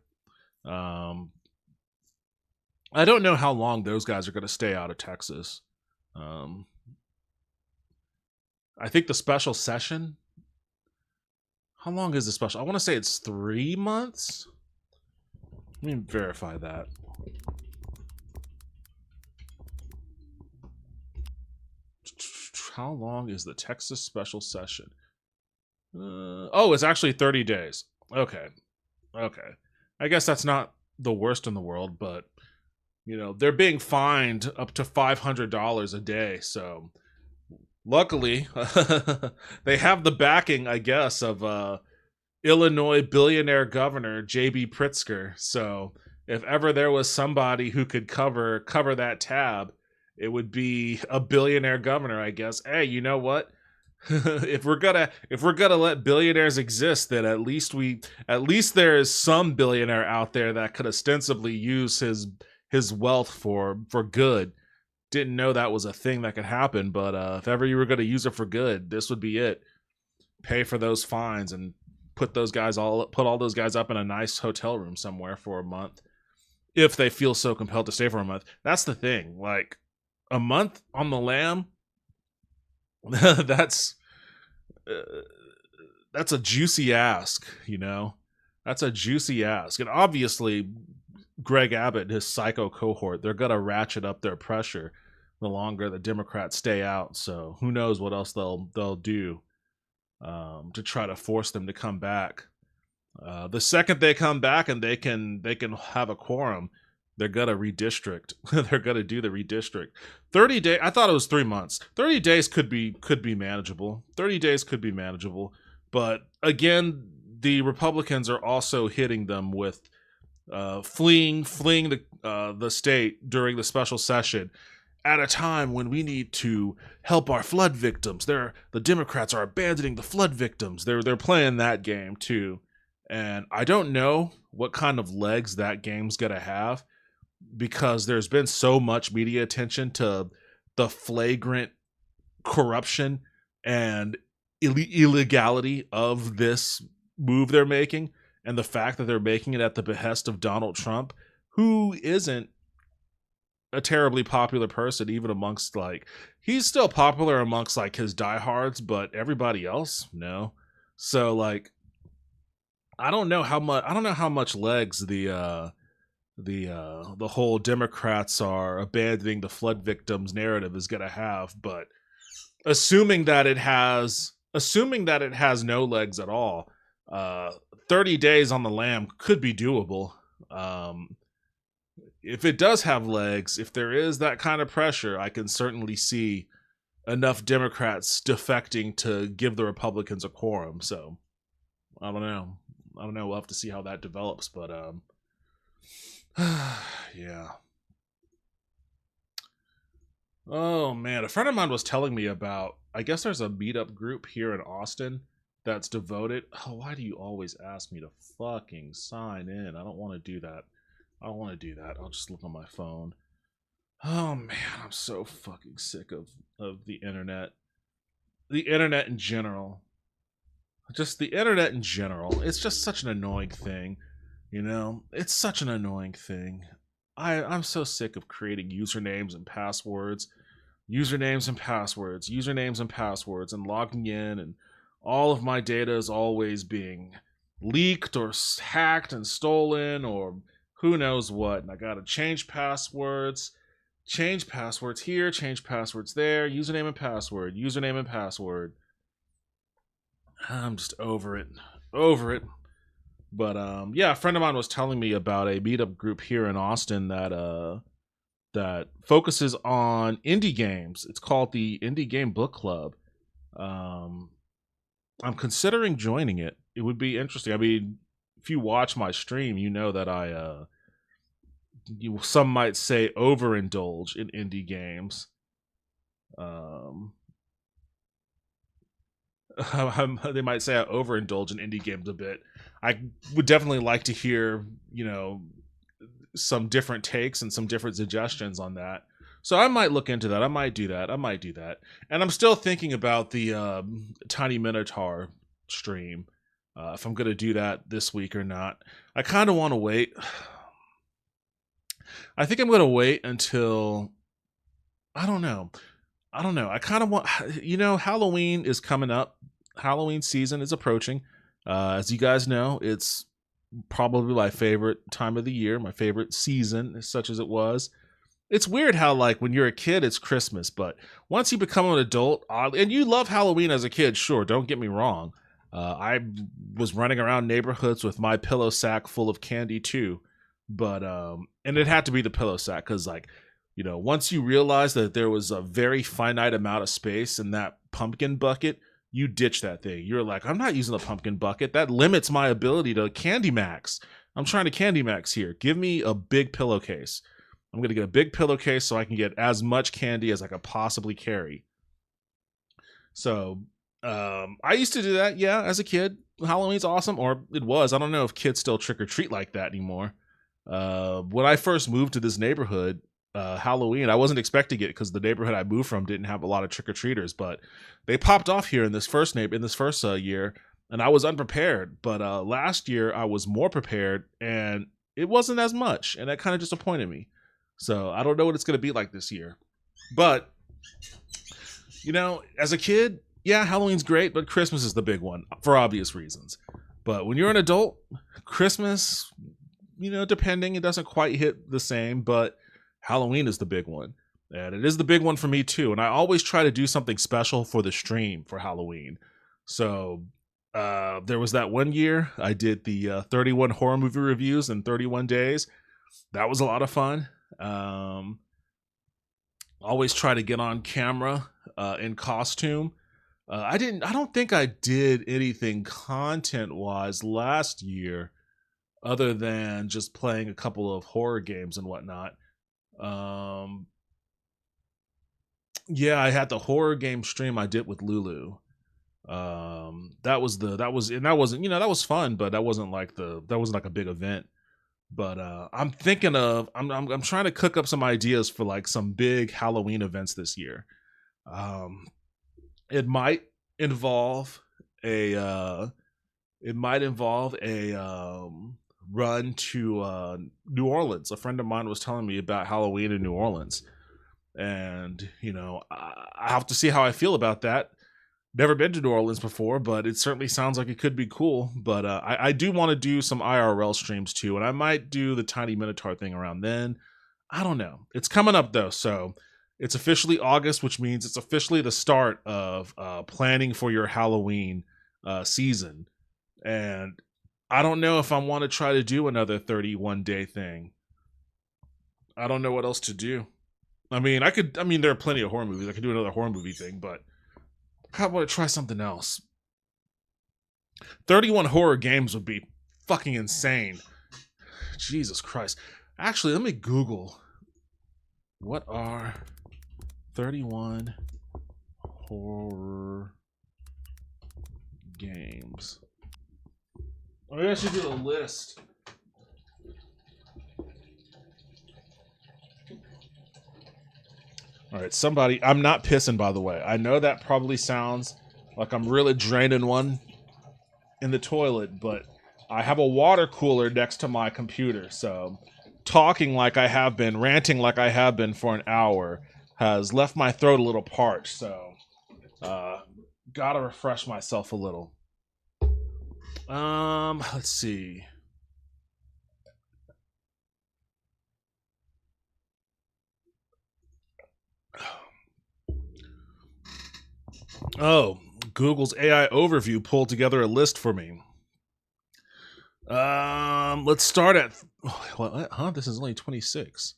I don't know how long those guys are going to stay out of Texas. I think the special session. How long is the special? I want to say it's 3 months. Let me verify that. How long is the Texas special session? It's actually 30 days. Okay. I guess that's not the worst in the world, but they're being fined up to $500 a day. So luckily, they have the backing, I guess, of Illinois billionaire governor J.B. Pritzker. So if ever there was somebody who could cover that tab, it would be a billionaire governor, I guess. Hey, you know what? if we're gonna let billionaires exist, then at least there is some billionaire out there that could ostensibly use his wealth for good. Didn't know that was a thing that could happen, but if ever you were gonna use it for good, this would be it. Pay for those fines and put all those guys up in a nice hotel room somewhere for a month if they feel so compelled to stay for a month. That's the thing. Like, a month on the lam, that's a juicy ask, you know? That's a juicy ask. And obviously, Greg Abbott and his psycho cohort, they're going to ratchet up their pressure the longer the Democrats stay out. So who knows what else they'll do to try to force them to come back. The second they come back and they can have a quorum, they're gonna redistrict. They're gonna do the redistrict. 30 days. I thought it was 3 months. 30 days could be manageable. 30 days could be manageable. But again, the Republicans are also hitting them with fleeing the state during the special session at a time when we need to help our flood victims. The Democrats are abandoning the flood victims. They're playing that game too. And I don't know what kind of legs that game's gonna have, because there's been so much media attention to the flagrant corruption and illegality of this move they're making, and the fact that they're making it at the behest of Donald Trump, who isn't a terribly popular person, even amongst, like, he's still popular amongst, like, his diehards, but everybody else, no. So, like, I don't know how much legs the whole Democrats are abandoning the flood victims narrative is going to have, but assuming that it has no legs at all, 30 days on the lam could be doable. If it does have legs, if there is that kind of pressure, I can certainly see enough Democrats defecting to give the Republicans a quorum. So I don't know. We'll have to see how that develops, but yeah. Oh man, a friend of mine was telling me about, I guess there's a meetup group here in Austin that's devoted. Oh, why do you always ask me to fucking sign in? I don't want to do that. I'll just look on my phone. Oh man, I'm so fucking sick of the internet. The internet in general. Just the internet in general. It's just such an annoying thing. You know, it's such an annoying thing. I'm so sick of creating usernames and passwords, and logging in, and all of my data is always being leaked or hacked and stolen or who knows what. And I gotta change passwords here, change passwords there, username and password. I'm just over it. But yeah, a friend of mine was telling me about a meetup group here in Austin that focuses on indie games. It's called the Indie Game Book Club. I'm considering joining it. It would be interesting. I mean, if you watch my stream, you know that some might say overindulge in indie games. They might say I overindulge in indie games a bit. I would definitely like to hear, you know, some different takes and some different suggestions on that. So I might look into that. I might do that. And I'm still thinking about the Tiny Minotaur stream, if I'm going to do that this week or not. I kind of want to wait. I think I'm going to wait until, I don't know. I kind of want, you know, Halloween is coming up. Halloween season is approaching. As you guys know, it's probably my favorite time of the year, my favorite season, such as it was. It's weird how, like, when you're a kid, it's Christmas, but once you become an adult, and you love Halloween as a kid, sure, don't get me wrong. I was running around neighborhoods with my pillow sack full of candy too, but and it had to be the pillow sack because, like, you know, once you realize that there was a very finite amount of space in that pumpkin bucket, you ditch that thing. You're like, I'm not using the pumpkin bucket. That limits my ability to candy max. I'm trying to candy max here. Give me a big pillowcase. I'm going to get a big pillowcase so I can get as much candy as I could possibly carry. So I used to do that, yeah, as a kid. Halloween's awesome, or it was. I don't know if kids still trick-or-treat like that anymore. When I first moved to this neighborhood, Halloween, I wasn't expecting it because the neighborhood I moved from didn't have a lot of trick-or-treaters, but they popped off here in this first year. and I was unprepared. But last year I was more prepared, and it wasn't as much, and that kind of disappointed me. So I don't know what it's going to be like this year. But, you know, as a kid, yeah, Halloween's great, but Christmas is the big one for obvious reasons. But when you're an adult, Christmas, you know, depending, it doesn't quite hit the same, but Halloween is the big one. And it is the big one for me too. And I always try to do something special for the stream for Halloween. So there was that one year I did the 31 horror movie reviews in 31 days. That was a lot of fun. Always try to get on camera in costume. I don't think I did anything content-wise last year other than just playing a couple of horror games and whatnot. Yeah, I had the horror game stream I did with Lulu. That was fun, but that wasn't like a big event. But I'm thinking of I'm trying to cook up some ideas for like some big Halloween events this year. It might involve a run to New Orleans. A friend of mine was telling me about Halloween in New Orleans, and you know, I have to see how I feel about that. Never been to New Orleans before, but it certainly sounds like it could be cool. But I do want to do some IRL streams too, and I might do the Tiny Minotaur thing around then. I don't know. It's coming up though, so it's officially August, which means it's officially the start of planning for your Halloween season. And I don't know if I want to try to do another 31-day thing. I don't know what else to do. I mean, there are plenty of horror movies. I could do another horror movie thing, but I want to try something else. 31 horror games would be fucking insane. Jesus Christ. Actually, let me Google. What are 31 horror games? Maybe I should do a list. All right, somebody. I'm not pissing, by the way. I know that probably sounds like I'm really draining one in the toilet, but I have a water cooler next to my computer, so talking like I have been, ranting like I have been for an hour has left my throat a little parched, so gotta refresh myself a little. Let's see. Oh, Google's AI overview pulled together a list for me. Let's start at what? Huh? This is only 26.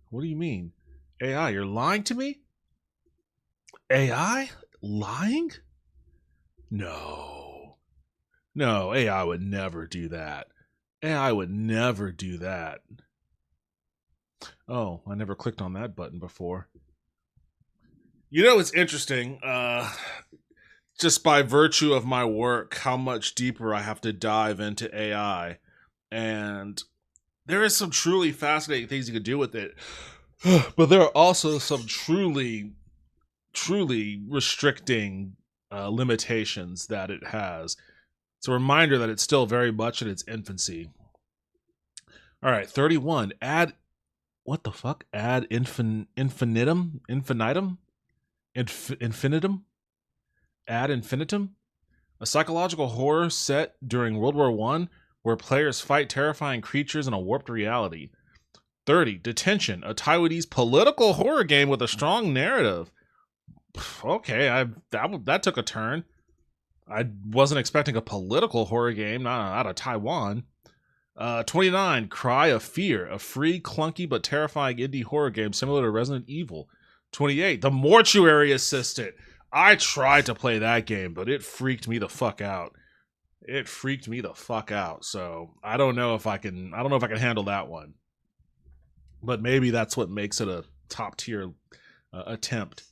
What do you mean? AI, you're lying to me? AI? Lying? No. No, AI would never do that. AI would never do that. Oh, I never clicked on that button before. You know, it's interesting, just by virtue of my work, how much deeper I have to dive into AI. And there is some truly fascinating things you could do with it. But there are also some truly restricting limitations that it has. It's a reminder that it's still very much in its infancy. All right, 31. What the fuck? Infinitum? Ad infinitum? A psychological horror set during World War I where players fight terrifying creatures in a warped reality. 30. Detention, a Taiwanese political horror game with a strong narrative. Okay, that took a turn. I wasn't expecting a political horror game out of Taiwan. 29. Cry of Fear, a free, clunky, but terrifying indie horror game similar to Resident Evil. 28. The Mortuary Assistant. I tried to play that game, but it freaked me the fuck out. So I don't know if I can handle that one. But maybe that's what makes it a top tier attempt.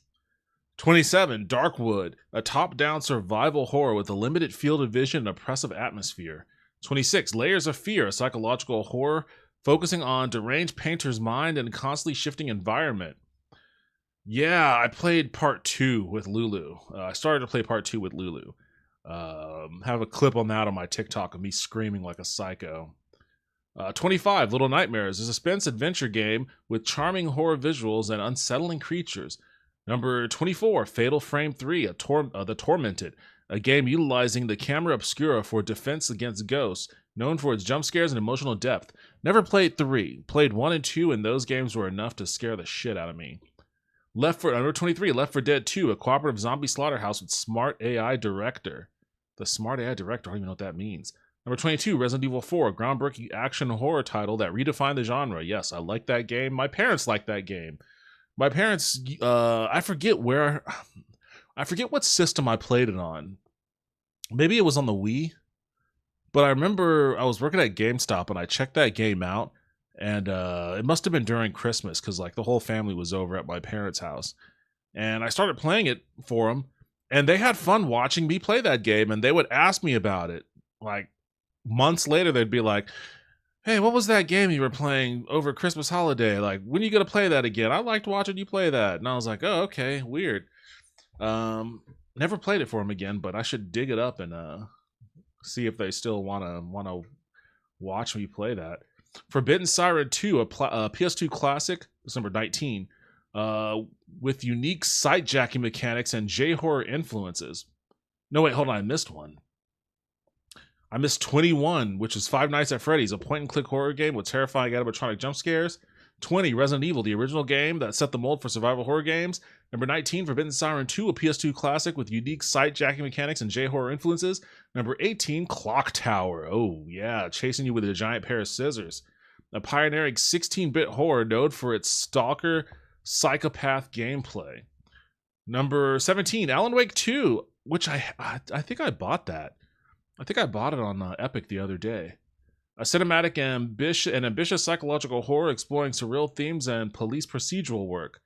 27. Darkwood, a top-down survival horror with a limited field of vision and oppressive atmosphere. 26. Layers of Fear, a psychological horror focusing on deranged painter's mind and constantly shifting environment. Yeah, I played part 2 with Lulu. I started to play part 2 with Lulu. Have a clip on that on my TikTok of me screaming like a psycho. 25, Little Nightmares, a suspense adventure game with charming horror visuals and unsettling creatures. Number 24, Fatal Frame 3, The Tormented, a game utilizing the camera obscura for defense against ghosts, known for its jump scares and emotional depth. Never played 3, played 1 and 2, and those games were enough to scare the shit out of me. Number 23, Left 4 Dead 2, a cooperative zombie slaughterhouse with smart AI director. The smart AI director, I don't even know what that means. Number 22, Resident Evil 4, a groundbreaking action horror title that redefined the genre. Yes, I like that game. My parents like that game. My parents, I forget what system I played it on. Maybe it was on the Wii. But I remember I was working at GameStop and I checked that game out. And it must have been during Christmas because like the whole family was over at my parents' house. And I started playing it for them. And they had fun watching me play that game. And they would ask me about it. Like months later, they'd be like, hey, what was that game you were playing over Christmas holiday? Like, when are you going to play that again? I liked watching you play that. And I was like, oh, okay, weird. Never played it for them again, but I should dig it up and see if they still want to watch me play that. Forbidden Siren 2, a PS2 classic, it's number 19, with unique sight jacking mechanics and J-horror influences. No, wait, hold on, I missed one. I missed 21, which is Five Nights at Freddy's, a point-and-click horror game with terrifying animatronic jump scares. 20, Resident Evil, the original game that set the mold for survival horror games. Number 19, Forbidden Siren 2, a PS2 classic with unique sight-jacking mechanics and J-horror influences. Number 18, Clock Tower. Oh, yeah, chasing you with a giant pair of scissors. A pioneering 16-bit horror known for its stalker, psychopath gameplay. Number 17, Alan Wake 2, which I think I bought that. I think I bought it on Epic the other day. A cinematic and ambitious psychological horror exploring surreal themes and police procedural work.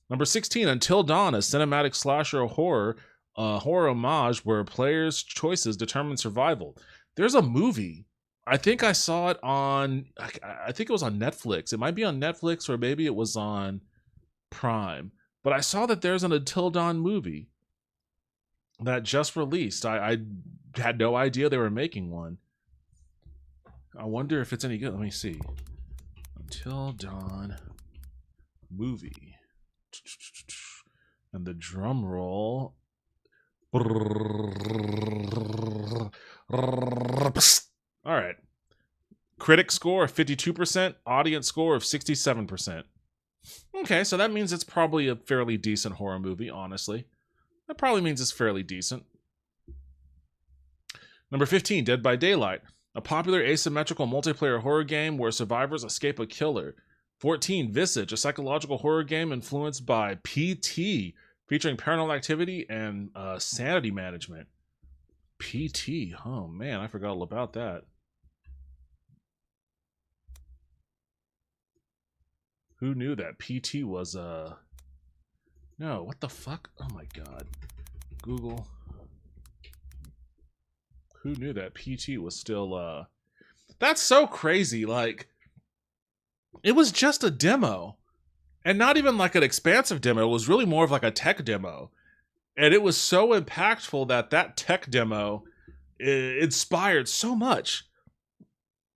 Number 16, Until Dawn, a cinematic slasher horror homage where players' choices determine survival. There's a movie. I think I saw it on, I think it was on Netflix. It might be on Netflix or maybe it was on Prime. But I saw that there's an Until Dawn movie that just released. I had no idea they were making one. I wonder if it's any good. Let me see. Until Dawn movie. And the drum roll. Alright. Critic score of 52%, audience score of 67%. Okay, so that means it's probably a fairly decent horror movie, honestly. That probably means it's fairly decent. Number 15, Dead by Daylight, a popular asymmetrical multiplayer horror game where survivors escape a killer. 14, Visage, a psychological horror game influenced by PT, featuring paranormal activity and sanity management. PT, oh man, I forgot all about that. Who knew that PT was no, what the fuck? Oh my god. Google. Who knew that PT was still that's so crazy. Like, it was just a demo. And not even like an expansive demo. It was really more of like a tech demo. And it was so impactful that tech demo inspired so much.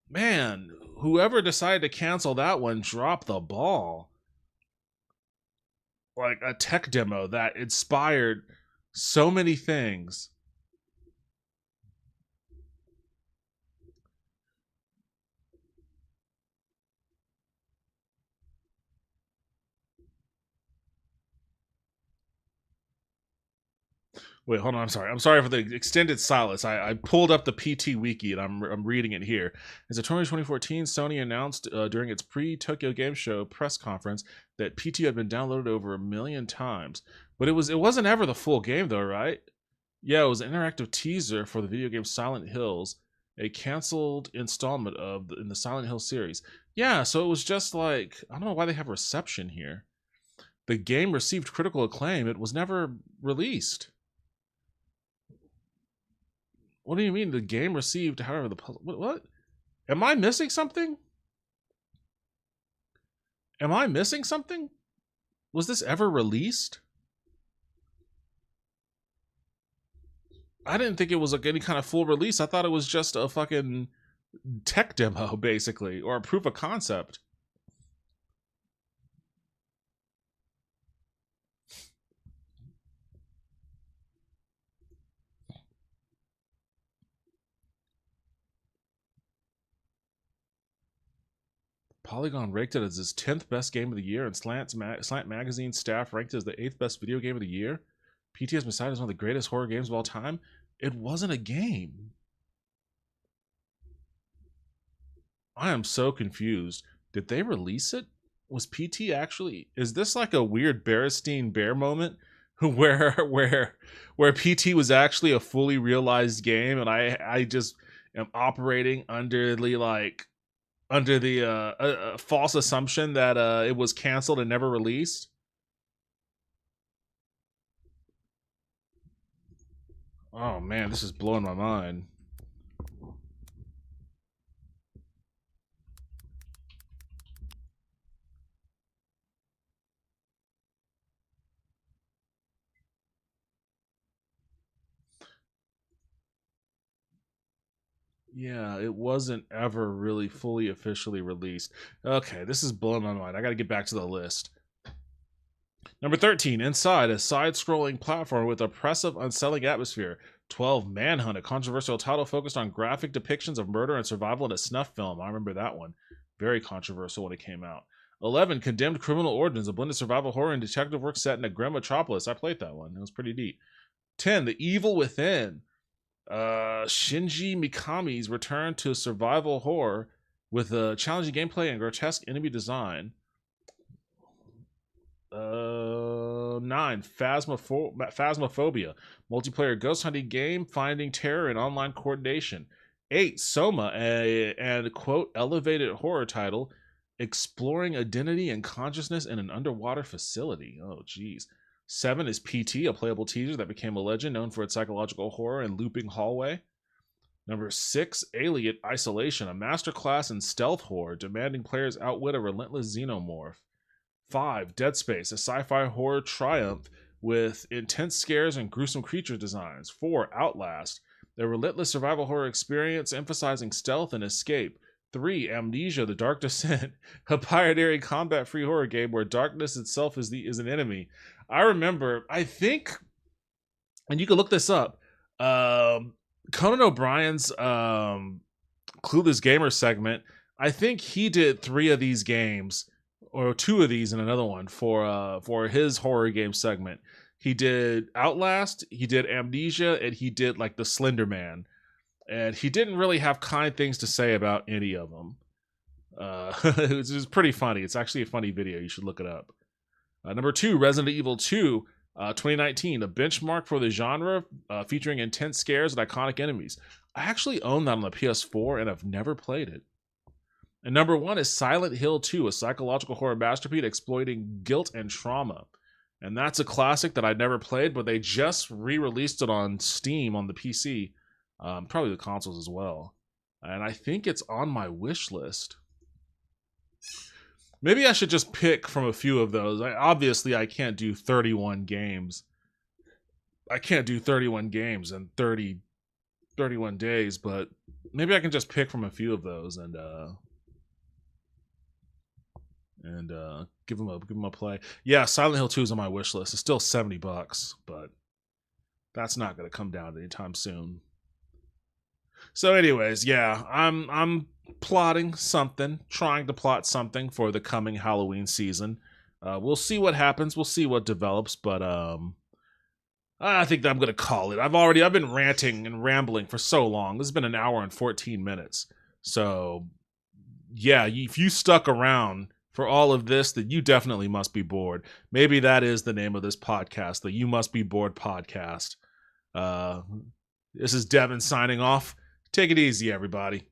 Man, whoever decided to cancel that one dropped the ball. Like a tech demo that inspired so many things. Wait, hold on. I'm sorry. I'm sorry for the extended silence. I pulled up the PT Wiki and I'm reading it here. As of 2014, Sony announced during its pre-Tokyo Game Show press conference that PT had been downloaded over 1 million times. But it wasn't ever the full game though, right? Yeah, it was an interactive teaser for the video game Silent Hills, a canceled installment in the Silent Hill series. Yeah, so it was just like, I don't know why they have reception here. The game received critical acclaim. It was never released. What do you mean the game received, however, the puzzle... What? Am I missing something? Am I missing something? Was this ever released? I didn't think it was like any kind of full release. I thought it was just a fucking tech demo, basically, or a proof of concept. Polygon ranked it as his 10th best game of the year, and Slant Magazine staff ranked it as the 8th best video game of the year. PT has been cited as one of the greatest horror games of all time. It wasn't a game. I am so confused. Did they release it? Was PT actually... Is this like a weird Berenstein Bear moment where PT was actually a fully realized game, and I just am operating under the false assumption that it was canceled and never released? Oh man, this is blowing my mind. Yeah, it wasn't ever really fully officially released. Okay, this is blowing my mind. I gotta get back to the list. Number 13, Inside, a side-scrolling platform with oppressive, unsettling atmosphere. 12, Manhunt, a controversial title focused on graphic depictions of murder and survival in a snuff film. I remember that one. Very controversial when it came out. 11, Condemned Criminal Origins, a blended survival horror and detective work set in a grim metropolis. I played that one. It was pretty neat. 10, The Evil Within. Shinji Mikami's return to survival horror with a challenging gameplay and grotesque enemy design. 9, Phasmophobia, multiplayer ghost hunting game finding terror and online coordination. 8, Soma, and quote elevated horror title exploring identity and consciousness in an underwater facility. Oh geez. 7 is PT, a playable teaser that became a legend known for its psychological horror and looping hallway. Number 6, Alien Isolation, a masterclass in stealth horror demanding players outwit a relentless xenomorph. 5, Dead Space, a sci-fi horror triumph with intense scares and gruesome creature designs. 4, Outlast, a relentless survival horror experience emphasizing stealth and escape. 3, Amnesia, The Dark Descent, a pioneering combat-free horror game where darkness itself is an enemy. I remember, I think, and you can look this up, Conan O'Brien's Clueless Gamer segment, I think he did 3 of these games, or 2 of these and another one for his horror game segment. He did Outlast, he did Amnesia, and he did like the Slender Man. And he didn't really have kind things to say about any of them. It was pretty funny. It's actually a funny video. You should look it up. Number 2, Resident Evil 2, 2019, a benchmark for the genre, featuring intense scares and iconic enemies. I actually own that on the PS4, and I've never played it. And number 1 is Silent Hill 2, a psychological horror masterpiece exploiting guilt and trauma. And that's a classic that I'd never played, but they just re-released it on Steam on the PC. Probably the consoles as well. And I think it's on my wish list. Maybe I should just pick from a few of those. Obviously, I can't do 31 games. I can't do 31 games in 31 days, but maybe I can just pick from a few of those and give them a play. Yeah, Silent Hill 2 is on my wish list. It's still $70, but that's not going to come down anytime soon. So anyways, yeah, I'm plotting something, trying to plot something for the coming Halloween season. We'll see what happens. We'll see what develops, but I think that I'm going to call it. I've been ranting and rambling for so long. This has been an hour and 14 minutes. So yeah, if you stuck around for all of this, then you definitely must be bored. Maybe that is the name of this podcast, the You Must Be Bored podcast. This is Devin signing off. Take it easy, everybody.